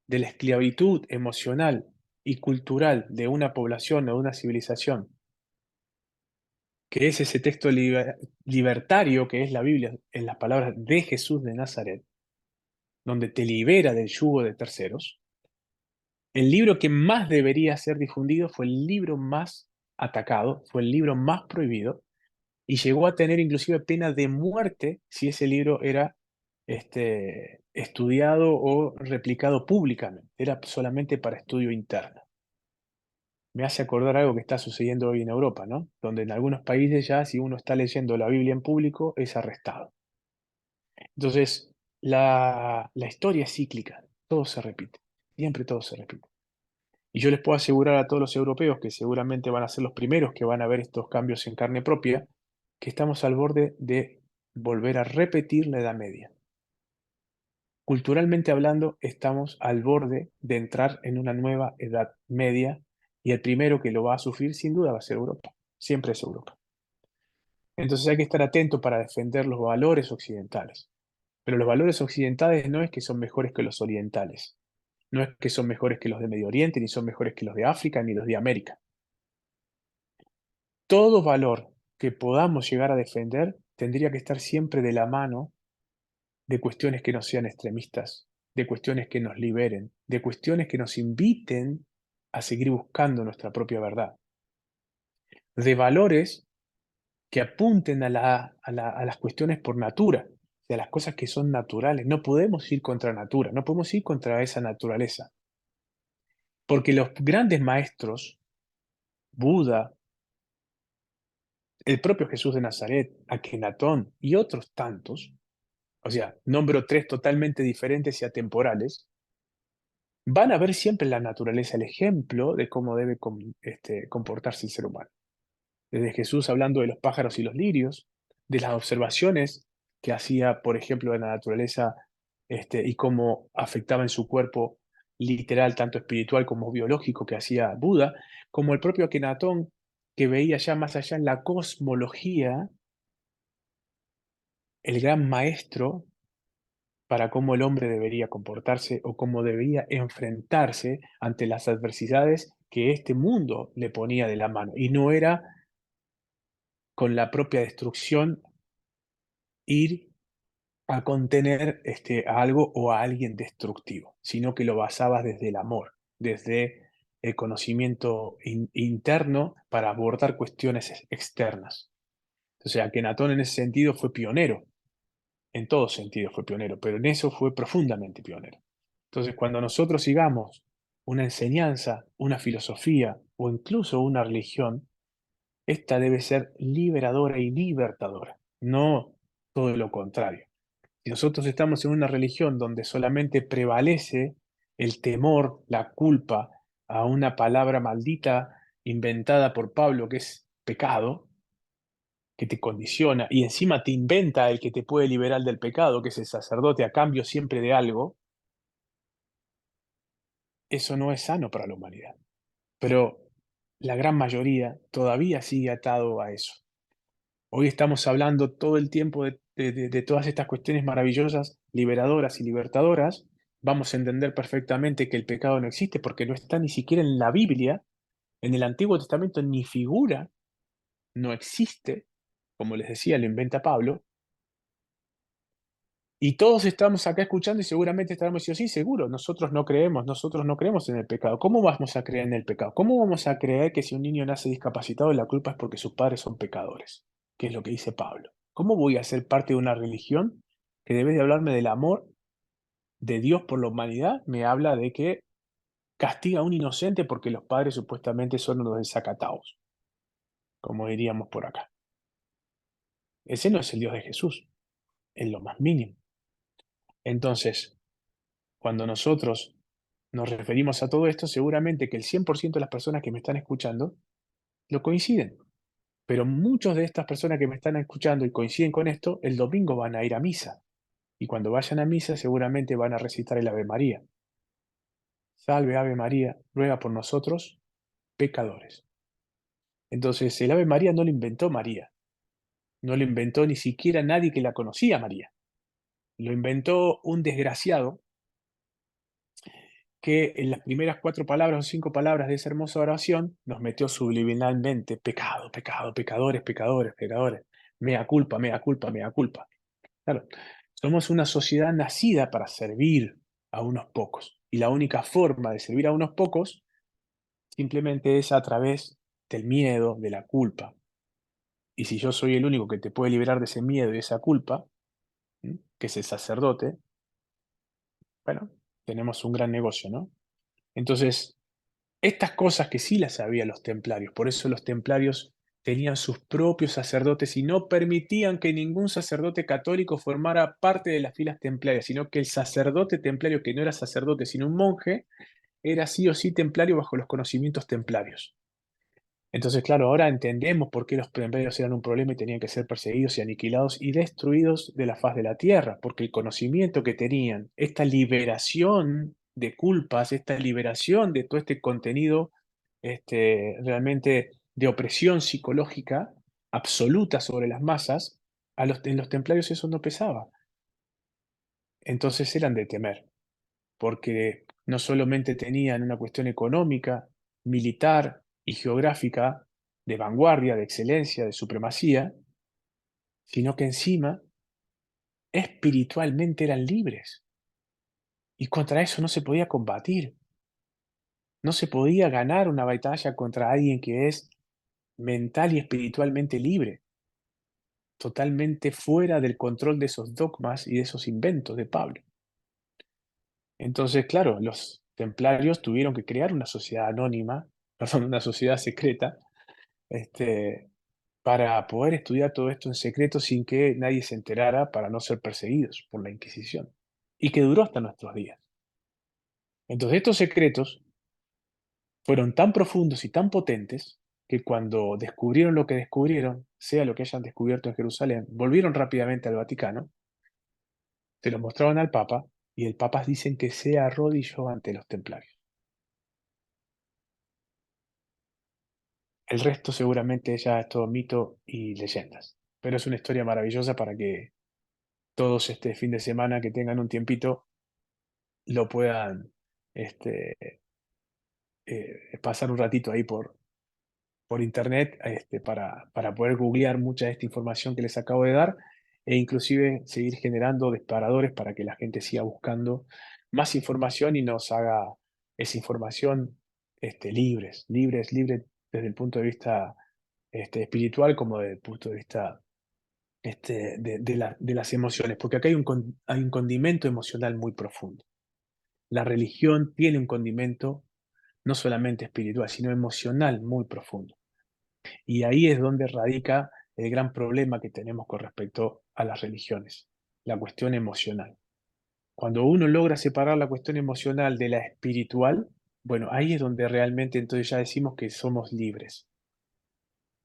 de la esclavitud emocional y cultural de una población o de una civilización, que es ese texto libertario que es la Biblia en las palabras de Jesús de Nazaret, donde te libera del yugo de terceros. El libro que más debería ser difundido fue el libro más atacado, fue el libro más prohibido, y llegó a tener inclusive pena de muerte si ese libro era estudiado o replicado públicamente. Era solamente para estudio interno. Me hace acordar algo que está sucediendo hoy en Europa, ¿no? Donde en algunos países ya si uno está leyendo la Biblia en público es arrestado. Entonces, la historia es cíclica, todo se repite, siempre todo se repite. Y yo les puedo asegurar a todos los europeos, que seguramente van a ser los primeros que van a ver estos cambios en carne propia, que estamos al borde de volver a repetir la Edad Media. Culturalmente hablando, estamos al borde de entrar en una nueva Edad Media y el primero que lo va a sufrir sin duda va a ser Europa. Siempre es Europa. Entonces hay que estar atento para defender los valores occidentales. Pero los valores occidentales no es que son mejores que los orientales. No es que son mejores que los de Medio Oriente, ni son mejores que los de África, ni los de América. Todo valor que podamos llegar a defender tendría que estar siempre de la mano de cuestiones que no sean extremistas, de cuestiones que nos liberen, de cuestiones que nos inviten a seguir buscando nuestra propia verdad, de valores que apunten a las cuestiones por natura, de las cosas que son naturales. No podemos ir contra natura, no podemos ir contra esa naturaleza, porque los grandes maestros, Buda, el propio Jesús de Nazaret, Akenatón y otros tantos, o sea, nombro tres totalmente diferentes y atemporales, van a ver siempre en la naturaleza el ejemplo de cómo debe comportarse el ser humano. Desde Jesús hablando de los pájaros y los lirios, de las observaciones que hacía, por ejemplo, de la naturaleza y cómo afectaba en su cuerpo literal, tanto espiritual como biológico, que hacía Buda, como el propio Akenatón, que veía ya más allá en la cosmología, el gran maestro para cómo el hombre debería comportarse o cómo debería enfrentarse ante las adversidades que este mundo le ponía de la mano. Y no era con la propia destrucción ir a contener a algo o a alguien destructivo, sino que lo basabas desde el amor, desde el conocimiento interno para abordar cuestiones externas. O sea, que Natón en ese sentido fue pionero, en todo sentido fue pionero, pero en eso fue profundamente pionero. Entonces, cuando nosotros sigamos una enseñanza, una filosofía o incluso una religión, esta debe ser liberadora y libertadora, no todo lo contrario. Si nosotros estamos en una religión donde solamente prevalece el temor, la culpa a una palabra maldita inventada por Pablo que es pecado, que te condiciona y encima te inventa el que te puede liberar del pecado, que es el sacerdote a cambio siempre de algo, eso no es sano para la humanidad. Pero la gran mayoría todavía sigue atado a eso. Hoy estamos hablando todo el tiempo de todas estas cuestiones maravillosas, liberadoras y libertadoras. Vamos a entender perfectamente que el pecado no existe porque no está ni siquiera en la Biblia, en el Antiguo Testamento ni figura, no existe, como les decía, lo inventa Pablo. Y todos estamos acá escuchando y seguramente estaremos diciendo, sí, seguro, nosotros no creemos en el pecado. ¿Cómo vamos a creer en el pecado? ¿Cómo vamos a creer que si un niño nace discapacitado la culpa es porque sus padres son pecadores? Que es lo que dice Pablo. ¿Cómo voy a ser parte de una religión que debe de hablarme del amor de Dios por la humanidad? Me habla de que castiga a un inocente porque los padres supuestamente son unos desacatados, como diríamos por acá. Ese no es el Dios de Jesús, en lo más mínimo. Entonces, cuando nosotros nos referimos a todo esto, seguramente que el 100% de las personas que me están escuchando lo coinciden. Pero muchas de estas personas que me están escuchando y coinciden con esto, el domingo van a ir a misa. Y cuando vayan a misa, seguramente van a recitar el Ave María. Salve Ave María, ruega por nosotros, pecadores. Entonces, el Ave María no lo inventó María. No lo inventó ni siquiera nadie que la conocía, María. Lo inventó un desgraciado que en las primeras 4 palabras o 5 palabras de esa hermosa oración nos metió subliminalmente pecado, pecado, pecadores, pecadores, pecadores, mea culpa, mea culpa, mea culpa. Claro, somos una sociedad nacida para servir a unos pocos y la única forma de servir a unos pocos simplemente es a través del miedo, de la culpa. Y si yo soy el único que te puede liberar de ese miedo y de esa culpa, que es el sacerdote, bueno, tenemos un gran negocio, ¿no? Entonces, estas cosas que sí las sabían los templarios, por eso los templarios tenían sus propios sacerdotes y no permitían que ningún sacerdote católico formara parte de las filas templarias, sino que el sacerdote templario, que no era sacerdote sino un monje, era sí o sí templario bajo los conocimientos templarios. Entonces, claro, ahora entendemos por qué los templarios eran un problema y tenían que ser perseguidos y aniquilados y destruidos de la faz de la tierra, porque el conocimiento que tenían, esta liberación de culpas, esta liberación de todo este contenido realmente de opresión psicológica absoluta sobre las masas, en los templarios eso no pesaba. Entonces eran de temer, porque no solamente tenían una cuestión económica, militar y geográfica de vanguardia, de excelencia, de supremacía, sino que encima espiritualmente eran libres. Y contra eso no se podía combatir. No se podía ganar una batalla contra alguien que es mental y espiritualmente libre, totalmente fuera del control de esos dogmas y de esos inventos de Pablo. Entonces, claro, los templarios tuvieron que crear una sociedad anónima, perdón, una sociedad secreta, este, para poder estudiar todo esto en secreto sin que nadie se enterara para no ser perseguidos por la Inquisición. Y que duró hasta nuestros días. Entonces, estos secretos fueron tan profundos y tan potentes que cuando descubrieron lo que descubrieron, sea lo que hayan descubierto en Jerusalén, volvieron rápidamente al Vaticano, se lo mostraron al Papa y el Papa dicen que se arrodilló ante los templarios. El resto seguramente ya es todo mito y leyendas, pero es una historia maravillosa para que todos este fin de semana que tengan un tiempito lo puedan este, pasar un ratito ahí por internet para poder googlear mucha de esta información que les acabo de dar e inclusive seguir generando disparadores para que la gente siga buscando más información y nos haga esa información libres, libres, libres desde el punto de vista espiritual como desde el punto de vista de las emociones, porque acá hay un condimento emocional muy profundo. La religión tiene un condimento no solamente espiritual, sino emocional muy profundo. Y ahí es donde radica el gran problema que tenemos con respecto a las religiones, la cuestión emocional. Cuando uno logra separar la cuestión emocional de la espiritual, bueno, ahí es donde realmente entonces ya decimos que somos libres.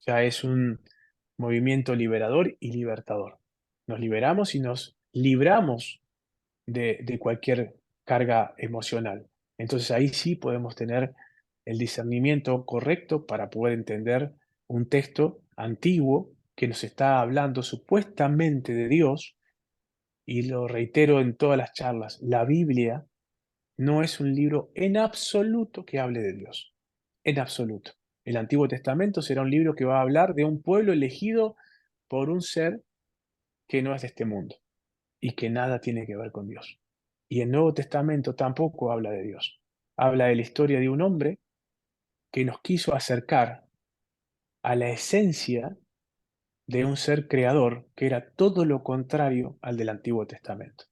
Ya es un movimiento liberador y libertador. Nos liberamos y nos libramos de cualquier carga emocional. Entonces ahí sí podemos tener el discernimiento correcto para poder entender un texto antiguo que nos está hablando supuestamente de Dios, y lo reitero en todas las charlas, la Biblia no es un libro en absoluto que hable de Dios, en absoluto. El Antiguo Testamento será un libro que va a hablar de un pueblo elegido por un ser que no es de este mundo y que nada tiene que ver con Dios. Y el Nuevo Testamento tampoco habla de Dios. Habla de la historia de un hombre que nos quiso acercar a la esencia de un ser creador que era todo lo contrario al del Antiguo Testamento.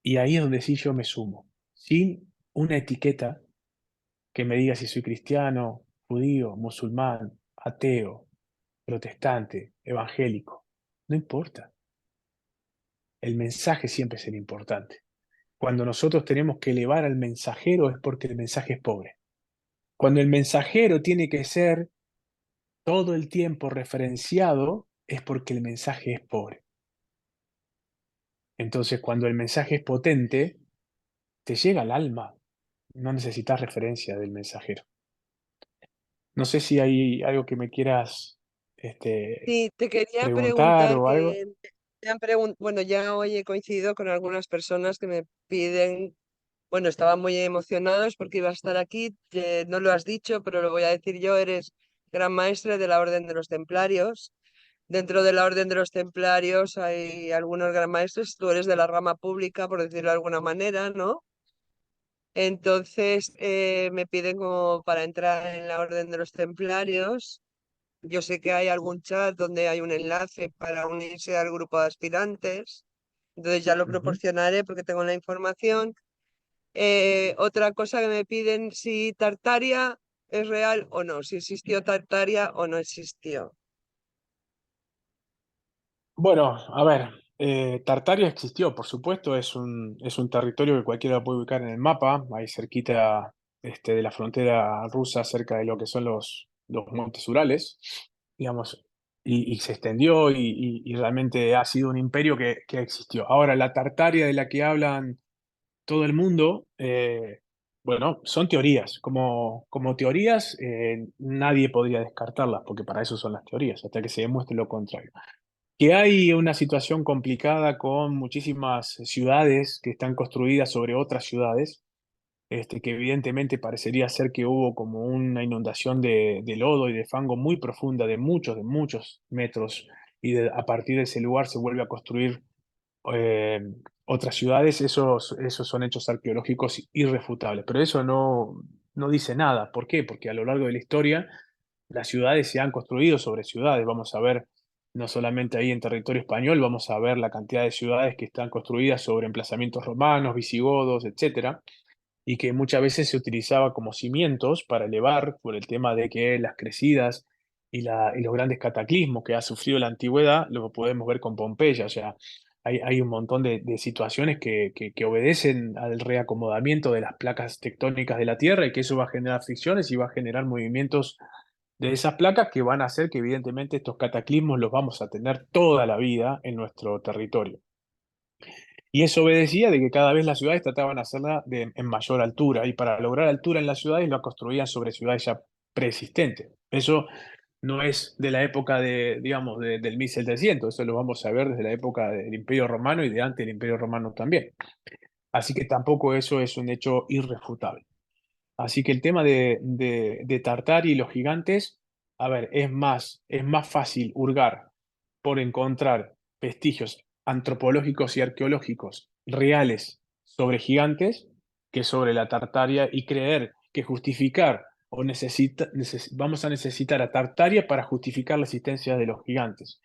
Y ahí es donde sí yo me sumo, sin una etiqueta que me diga si soy cristiano, judío, musulmán, ateo, protestante, evangélico. No importa. El mensaje siempre será importante. Cuando nosotros tenemos que elevar al mensajero es porque el mensaje es pobre. Cuando el mensajero tiene que ser todo el tiempo referenciado es porque el mensaje es pobre. Entonces, cuando el mensaje es potente, te llega al alma. No necesitas referencia del mensajero. No sé si hay algo que me quieras Sí, te quería preguntar preguntar o algo. que me han bueno, ya hoy he coincidido con algunas personas que me piden, bueno, estaban muy emocionados porque iba a estar aquí, no lo has dicho, pero lo voy a decir yo, eres gran maestre de la Orden de los Templarios. Dentro de la Orden de los Templarios hay algunos gran maestres, tú eres de la rama pública, por decirlo de alguna manera, ¿no? Entonces me piden como para entrar en la Orden de los Templarios. Yo sé que hay algún chat donde hay un enlace para unirse al grupo de aspirantes, entonces ya lo Ujú. proporcionaré porque tengo la información. Otra cosa que me piden, si Tartaria es real o no, si existió Tartaria o no existió. Bueno, a ver, Tartaria existió, por supuesto, es un territorio que cualquiera puede ubicar en el mapa, ahí cerquita de la frontera rusa, cerca de lo que son los montes Urales, digamos, y se extendió y realmente ha sido un imperio que existió. Ahora, la Tartaria de la que hablan todo el mundo, bueno, son teorías. Como teorías, nadie podría descartarlas, porque para eso son las teorías, hasta que se demuestre lo contrario. Que hay una situación complicada con muchísimas ciudades que están construidas sobre otras ciudades, que evidentemente parecería ser que hubo como una inundación de lodo y de fango muy profunda de muchos metros, y a partir de ese lugar se vuelve a construir eh, otras ciudades. Esos son hechos arqueológicos irrefutables, pero eso no dice nada. ¿Por qué? Porque a lo largo de la historia las ciudades se han construido sobre ciudades. Vamos a ver, no solamente ahí en territorio español, vamos a ver la cantidad de ciudades que están construidas sobre emplazamientos romanos, visigodos, etcétera, y que muchas veces se utilizaba como cimientos para elevar por el tema de que las crecidas y los grandes cataclismos que ha sufrido la antigüedad, lo podemos ver con Pompeya. O sea, hay un montón de situaciones que obedecen al reacomodamiento de las placas tectónicas de la Tierra, y que eso va a generar fricciones y va a generar movimientos de esas placas que van a hacer que evidentemente estos cataclismos los vamos a tener toda la vida en nuestro territorio. Y eso obedecía de que cada vez las ciudades trataban de hacerla en mayor altura, y para lograr altura en las ciudades lo construían sobre ciudades ya preexistentes. Eso no es de la época digamos, del 1700, eso lo vamos a ver desde la época del Imperio Romano y de antes del Imperio Romano también. Así que tampoco eso es un hecho irrefutable. Así que el tema de Tartari y los gigantes, a ver, es más fácil hurgar por encontrar vestigios antropológicos y arqueológicos reales sobre gigantes que sobre la Tartaria, y creer que justificar o vamos a necesitar a Tartaria para justificar la existencia de los gigantes.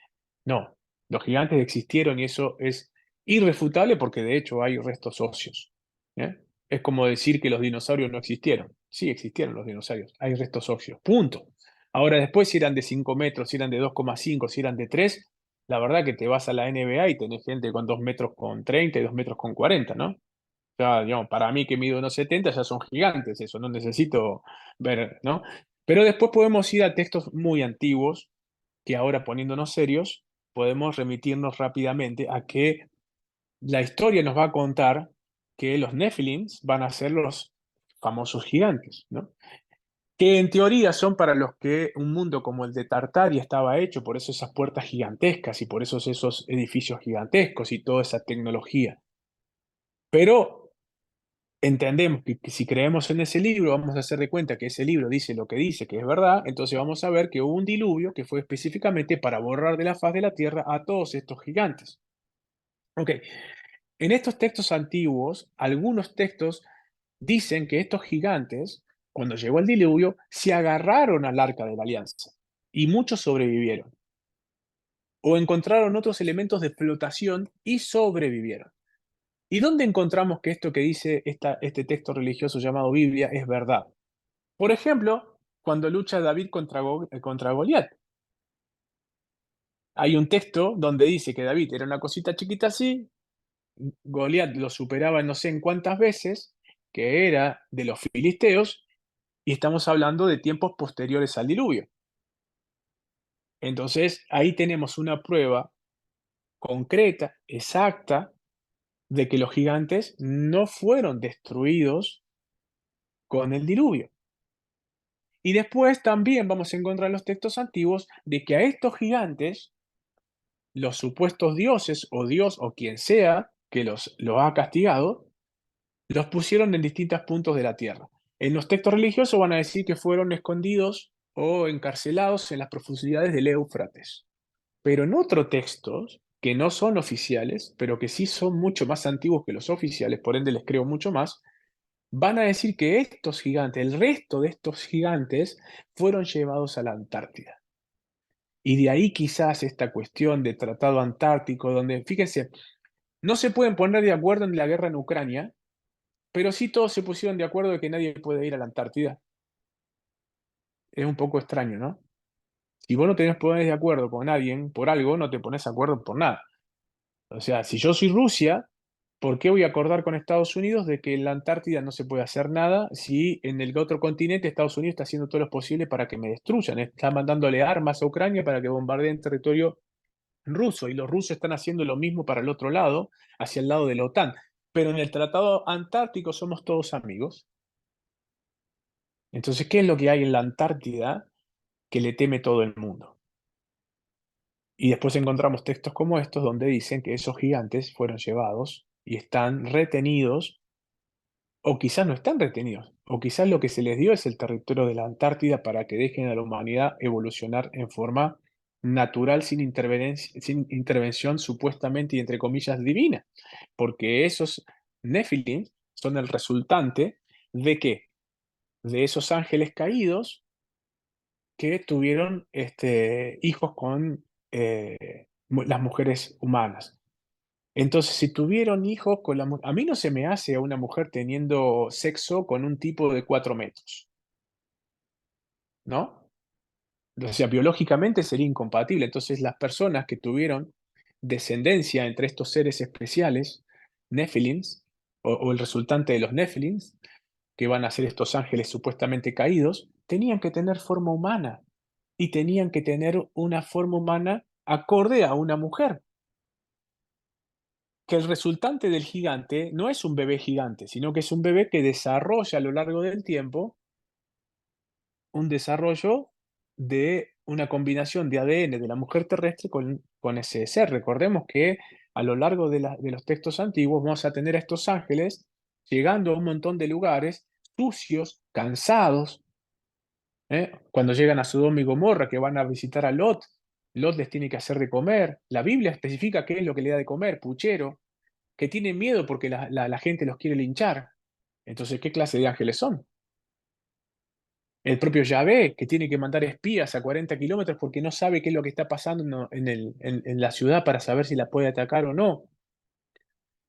No, los gigantes existieron y eso es irrefutable, porque de hecho hay restos óseos. ¿Eh? Es como decir que los dinosaurios no existieron. Sí, existieron los dinosaurios. Hay restos óseos. Punto. Ahora después, si eran de 5 metros, si eran de 2,5, si eran de 3, la verdad que te vas a la NBA y tenés gente con 2 metros con 30 y 2 metros con 40, ¿no? O sea, digamos, para mí que mido 1,70 ya son gigantes, eso, no necesito ver, ¿no? Pero después podemos ir a textos muy antiguos que, ahora poniéndonos serios, podemos remitirnos rápidamente a que la historia nos va a contar que los Nephilims van a ser los famosos gigantes, ¿no? que en teoría son para los que un mundo como el de Tartaria estaba hecho, por eso esas puertas gigantescas y por eso esos edificios gigantescos y toda esa tecnología. Pero entendemos que si creemos en ese libro, vamos a hacer de cuenta que ese libro dice lo que dice, que es verdad, entonces vamos a ver que hubo un diluvio que fue específicamente para borrar de la faz de la tierra a todos estos gigantes. Ok, en estos textos antiguos, algunos textos dicen que estos gigantes, cuando llegó el diluvio, se agarraron al arca de la alianza y muchos sobrevivieron. O encontraron otros elementos de flotación y sobrevivieron. ¿Y dónde encontramos que esto que dice este texto religioso llamado Biblia es verdad? Por ejemplo, cuando lucha David contra Goliat. Hay un texto donde dice que David era una cosita chiquita así, Goliat lo superaba no sé en cuántas veces, que era de los filisteos, y estamos hablando de tiempos posteriores al diluvio. Entonces, ahí tenemos una prueba concreta, exacta, de que los gigantes no fueron destruidos con el diluvio. Y después también vamos a encontrar en los textos antiguos de que a estos gigantes, los supuestos dioses o Dios o quien sea que los ha castigado, los pusieron en distintos puntos de la tierra. En los textos religiosos van a decir que fueron escondidos o encarcelados en las profundidades del Éufrates. Pero en otros textos, que no son oficiales, pero que sí son mucho más antiguos que los oficiales, por ende les creo mucho más, van a decir que estos gigantes, el resto de estos gigantes, fueron llevados a la Antártida. Y de ahí quizás esta cuestión de tratado antártico, donde, fíjense, no se pueden poner de acuerdo en la guerra en Ucrania, pero sí todos se pusieron de acuerdo de que nadie puede ir a la Antártida. Es un poco extraño, ¿no? Si vos no tenés poderes de acuerdo con alguien por algo, no te pones de acuerdo por nada. O sea, si yo soy Rusia, ¿por qué voy a acordar con Estados Unidos de que en la Antártida no se puede hacer nada si en el otro continente Estados Unidos está haciendo todo lo posible para que me destruyan? Está mandándole armas a Ucrania para que bombardeen territorio ruso y los rusos están haciendo lo mismo para el otro lado, hacia el lado de la OTAN. Pero en el Tratado Antártico somos todos amigos. Entonces, ¿qué es lo que hay en la Antártida que le teme todo el mundo? Y después encontramos textos como estos donde dicen que esos gigantes fueron llevados y están retenidos, o quizás no están retenidos, o quizás lo que se les dio es el territorio de la Antártida para que dejen a la humanidad evolucionar en forma natural sin intervención supuestamente y entre comillas divina, porque esos Nephilim son el resultante de qué? De esos ángeles caídos que tuvieron hijos con las mujeres humanas. Entonces, si tuvieron hijos con a mí no se me hace a una mujer teniendo sexo con un tipo de 4 metros, ¿no? O sea, biológicamente sería incompatible. Entonces, las personas que tuvieron descendencia entre estos seres especiales, Nephilims, o el resultante de los Nephilims, que van a ser estos ángeles supuestamente caídos, tenían que tener forma humana y tenían que tener una forma humana acorde a una mujer. Que el resultante del gigante no es un bebé gigante, sino que es un bebé que desarrolla a lo largo del tiempo un desarrollo de una combinación de ADN de la mujer terrestre con ese ser. Recordemos que a lo largo de los textos antiguos vamos a tener a estos ángeles llegando a un montón de lugares sucios, cansados, ¿eh? Cuando llegan a Sodoma y Gomorra, que van a visitar a Lot, Lot les tiene que hacer de comer. La Biblia especifica qué es lo que le da de comer, puchero, que tienen miedo porque la gente los quiere linchar. Entonces, ¿qué clase de ángeles son? El propio Yahvé, que tiene que mandar espías a 40 kilómetros porque no sabe qué es lo que está pasando en la ciudad para saber si la puede atacar o no.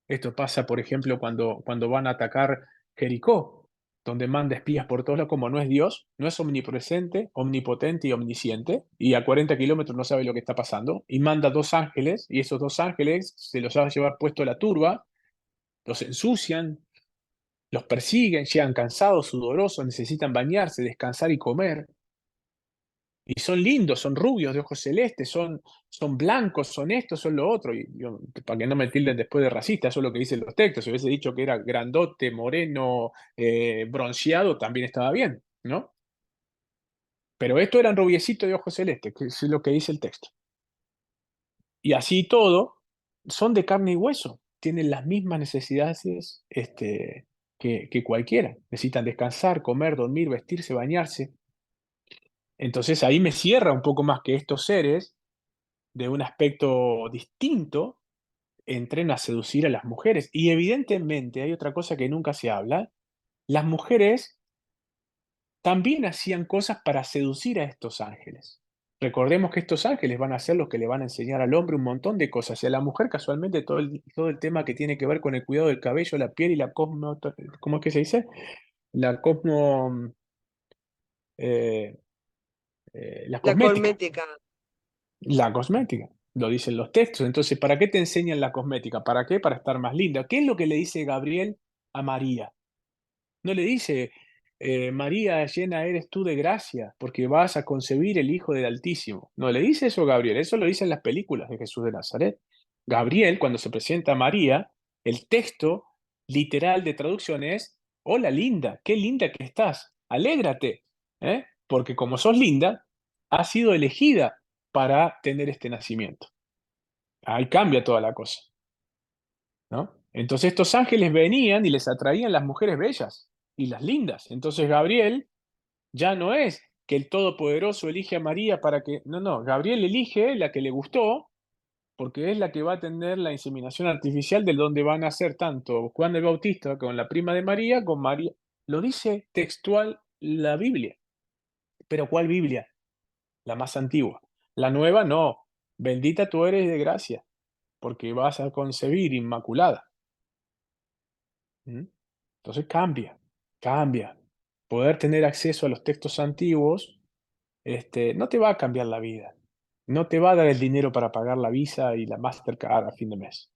Esto pasa, por ejemplo, cuando van a atacar Jericó, donde manda espías por todos lados, como no es Dios, no es omnipresente, omnipotente y omnisciente, y a 40 kilómetros no sabe lo que está pasando, y manda 2 ángeles, y esos 2 ángeles se los va a llevar puesto la turba, los ensucian, los persiguen, llegan cansados, sudorosos, necesitan bañarse, descansar y comer. Y son lindos, son rubios, de ojos celestes, son blancos, son esto, son lo otro. Y yo, para que no me tilden después de racista, eso es lo que dicen los textos. Si hubiese dicho que era grandote, moreno, bronceado, también estaba bien, ¿no? Pero estos eran rubiecitos de ojos celestes, que es lo que dice el texto. Y así todo, son de carne y hueso, tienen las mismas necesidades que cualquiera. Necesitan descansar, comer, dormir, vestirse, bañarse. Entonces ahí me cierra un poco más que estos seres, de un aspecto distinto, entren a seducir a las mujeres. Y evidentemente hay otra cosa que nunca se habla, las mujeres también hacían cosas para seducir a estos ángeles. Recordemos que estos ángeles van a ser los que le van a enseñar al hombre un montón de cosas, y a la mujer casualmente todo el tema que tiene que ver con el cuidado del cabello, la piel y la cosmo, ¿cómo es que se dice? La cosmo, eh, la La cosmética. cosmética. La cosmética, lo dicen los textos. Entonces, ¿para qué te enseñan la cosmética? ¿Para qué? Para estar más linda. ¿Qué es lo que le dice Gabriel a María? No le dice, María, llena eres tú de gracia, porque vas a concebir el Hijo del Altísimo. No le dice eso Gabriel, eso lo dicen las películas de Jesús de Nazaret. Gabriel, cuando se presenta a María, el texto literal de traducción es, hola linda, qué linda que estás, alégrate, porque como sos linda, has sido elegida para tener este nacimiento. Ahí cambia toda la cosa, ¿no? Entonces estos ángeles venían y les atraían las mujeres bellas y las lindas. Entonces Gabriel ya no es que el Todopoderoso elige a María para que... No, no, Gabriel elige la que le gustó porque es la que va a tener la inseminación artificial de donde van a ser tanto Juan el Bautista con la prima de María, con María. Lo dice textual la Biblia. Pero ¿cuál Biblia? La más antigua. La nueva no. Bendita tú eres de gracia, porque vas a concebir inmaculada. ¿Mm? Entonces cambia, cambia. Poder tener acceso a los textos antiguos, no te va a cambiar la vida. No te va a dar el dinero para pagar la Visa y la Mastercard a fin de mes.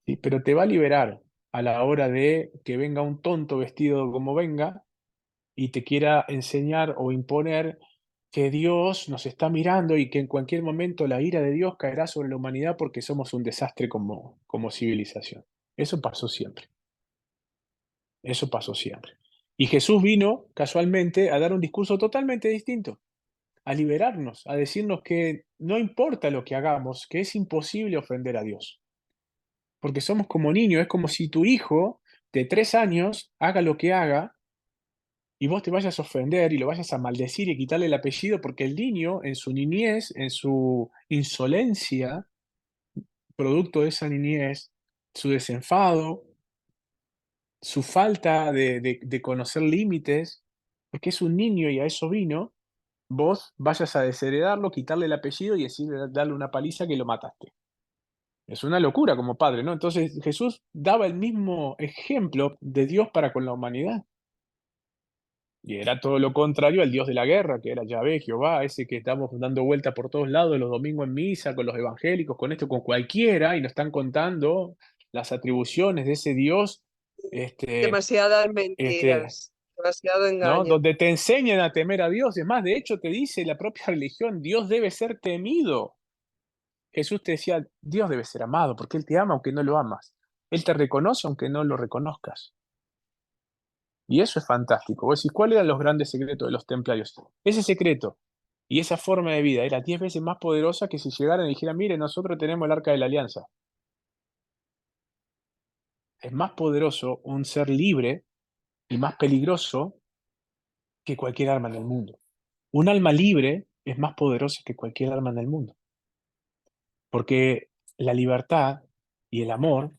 ¿Sí? Pero te va a liberar a la hora de que venga un tonto vestido como venga y te quiera enseñar o imponer que Dios nos está mirando y que en cualquier momento la ira de Dios caerá sobre la humanidad porque somos un desastre como civilización. Eso pasó siempre. Eso pasó siempre. Y Jesús vino casualmente a dar un discurso totalmente distinto, a liberarnos, a decirnos que no importa lo que hagamos, que es imposible ofender a Dios. Porque somos como niños, es como si tu hijo de 3 años haga lo que haga y vos te vayas a ofender y lo vayas a maldecir y quitarle el apellido porque el niño en su niñez, en su insolencia, producto de esa niñez, su desenfado, su falta de conocer límites, porque es un niño y a eso vino, vos vayas a desheredarlo, quitarle el apellido y decirle, darle una paliza que lo mataste. Es una locura como padre, ¿no? Entonces Jesús daba el mismo ejemplo de Dios para con la humanidad. Y era todo lo contrario al Dios de la guerra, que era Yahvé, Jehová, ese que estamos dando vuelta por todos lados los domingos en misa, con los evangélicos, con esto, con cualquiera, y nos están contando las atribuciones de ese Dios, este, Demasiadas este, mentiras, demasiado ¿no? engaño. Donde te enseñan a temer a Dios. Es más, de hecho, te dice la propia religión, Dios debe ser temido. Jesús te decía, Dios debe ser amado, porque Él te ama aunque no lo amas. Él te reconoce aunque no lo reconozcas. Y eso es fantástico. Vos decís, ¿cuáles eran los grandes secretos de los templarios? Ese secreto y esa forma de vida era 10 veces más poderosa que si llegaran y dijeran, mire, nosotros tenemos el arca de la alianza. Es más poderoso un ser libre y más peligroso que cualquier arma en el mundo. Un alma libre es más poderosa que cualquier arma en el mundo, porque la libertad y el amor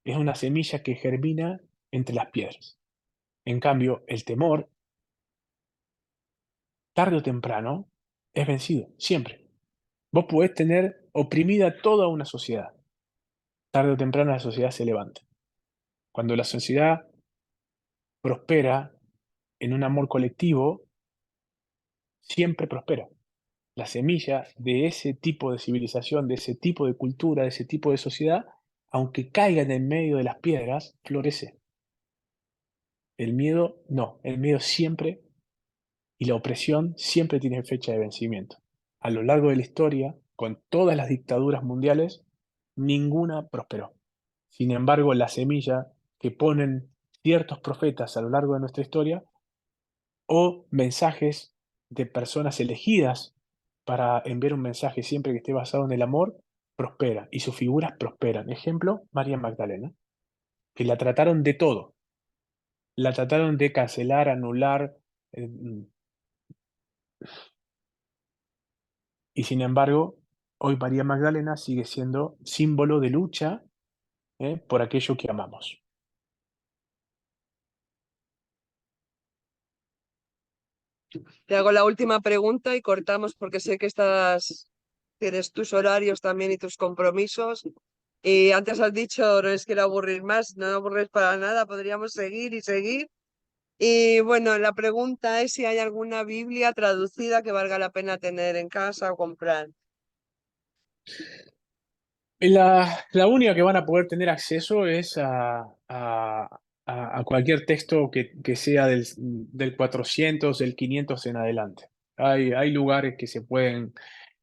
es una semilla que germina entre las piedras. En cambio, el temor, tarde o temprano, es vencido, siempre. Vos podés tener oprimida toda una sociedad. Tarde o temprano la sociedad se levanta. Cuando la sociedad prospera en un amor colectivo, siempre prospera. La semilla de ese tipo de civilización, de ese tipo de cultura, de ese tipo de sociedad, aunque caiga en el medio de las piedras, florece. El miedo no, el miedo siempre y la opresión siempre tiene fecha de vencimiento. A lo largo de la historia, con todas las dictaduras mundiales, ninguna prosperó. Sin embargo, la semilla que ponen ciertos profetas a lo largo de nuestra historia o mensajes de personas elegidas para enviar un mensaje siempre que esté basado en el amor, prospera y sus figuras prosperan. Ejemplo, María Magdalena, que la trataron de todo. La trataron de cancelar, anular, eh, y sin embargo, hoy María Magdalena sigue siendo símbolo de lucha, por aquello que amamos. Te hago la última pregunta y cortamos porque sé que tienes tus horarios también y tus compromisos. Y antes has dicho, no les quiero aburrir más, no me aburres para nada, podríamos seguir y seguir. Y bueno, la pregunta es si hay alguna Biblia traducida que valga la pena tener en casa o comprar. La única que van a poder tener acceso es a cualquier texto que sea del 400, del 500 en adelante. Hay lugares que se pueden,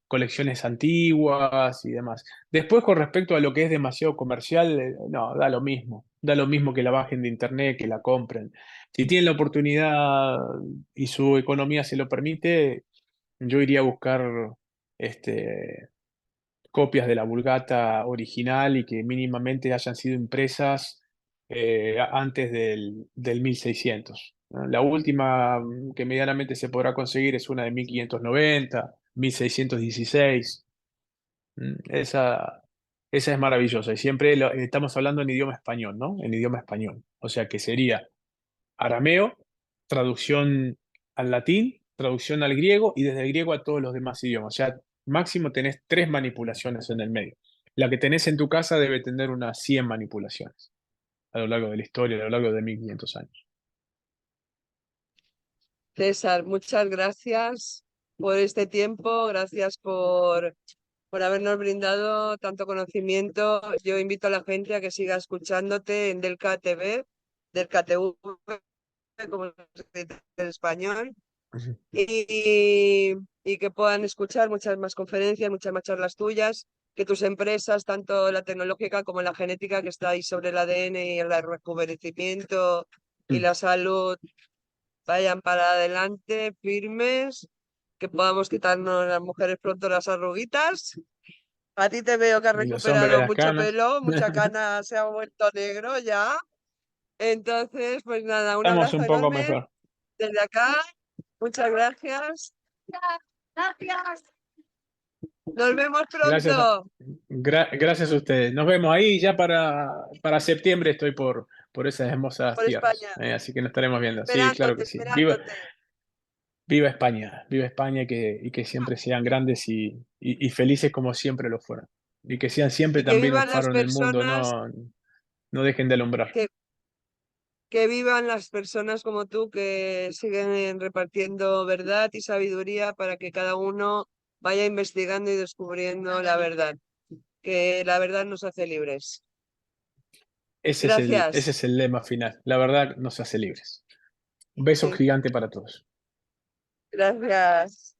colecciones antiguas y demás. Después, con respecto a lo que es demasiado comercial, no, da lo mismo que la bajen de internet, que la compren. Si tienen la oportunidad y su economía se lo permite, yo iría a buscar este, copias de la Vulgata original y que mínimamente hayan sido impresas antes del 1600, ¿no? La última que medianamente se podrá conseguir es una de 1590, 1616. Esa es maravillosa y siempre estamos hablando en idioma español, ¿no? En idioma español. O sea que sería arameo, traducción al latín, traducción al griego y desde el griego a todos los demás idiomas. O sea, máximo tenés 3 manipulaciones en el medio. La que tenés en tu casa debe tener unas 100 manipulaciones a lo largo de la historia, a lo largo de 1500 años. César, muchas gracias por este tiempo, gracias por habernos brindado tanto conocimiento. Yo invito a la gente a que siga escuchándote en Delca TV, Delca TV, como se dice en español, Ujú. y que puedan escuchar muchas más conferencias, muchas más charlas tuyas, que tus empresas, tanto la tecnológica como la genética, que está ahí sobre el ADN y el rejuvenecimiento y Mm. la salud, vayan para adelante, firmes, que podamos quitarnos las mujeres pronto las arruguitas. A ti te veo que has Y los hombres de recuperado las mucho canas. pelo, mucha cana se ha vuelto negro ya. Entonces, pues nada, un Estamos abrazo un poco enorme mejor. desde acá. Muchas gracias. Gracias. Nos vemos Gracias pronto gracias a ustedes. Nos vemos ahí ya para septiembre. Estoy por esas hermosas por tierras. España. Así que nos estaremos viendo. Sí, claro Esperándote, que sí. Viva, esperándote. viva España y que siempre sean grandes y felices como siempre lo fueron. Y que sean siempre Y que también un vivan las faro en el mundo, personas, no dejen de alumbrar. que, que vivan las personas como tú que siguen repartiendo verdad y sabiduría para que cada uno vaya investigando y descubriendo la verdad, que la verdad nos hace libres. Ese Gracias. es el lema final. La verdad nos hace libres. Un beso Sí, gigante para todos. gracias.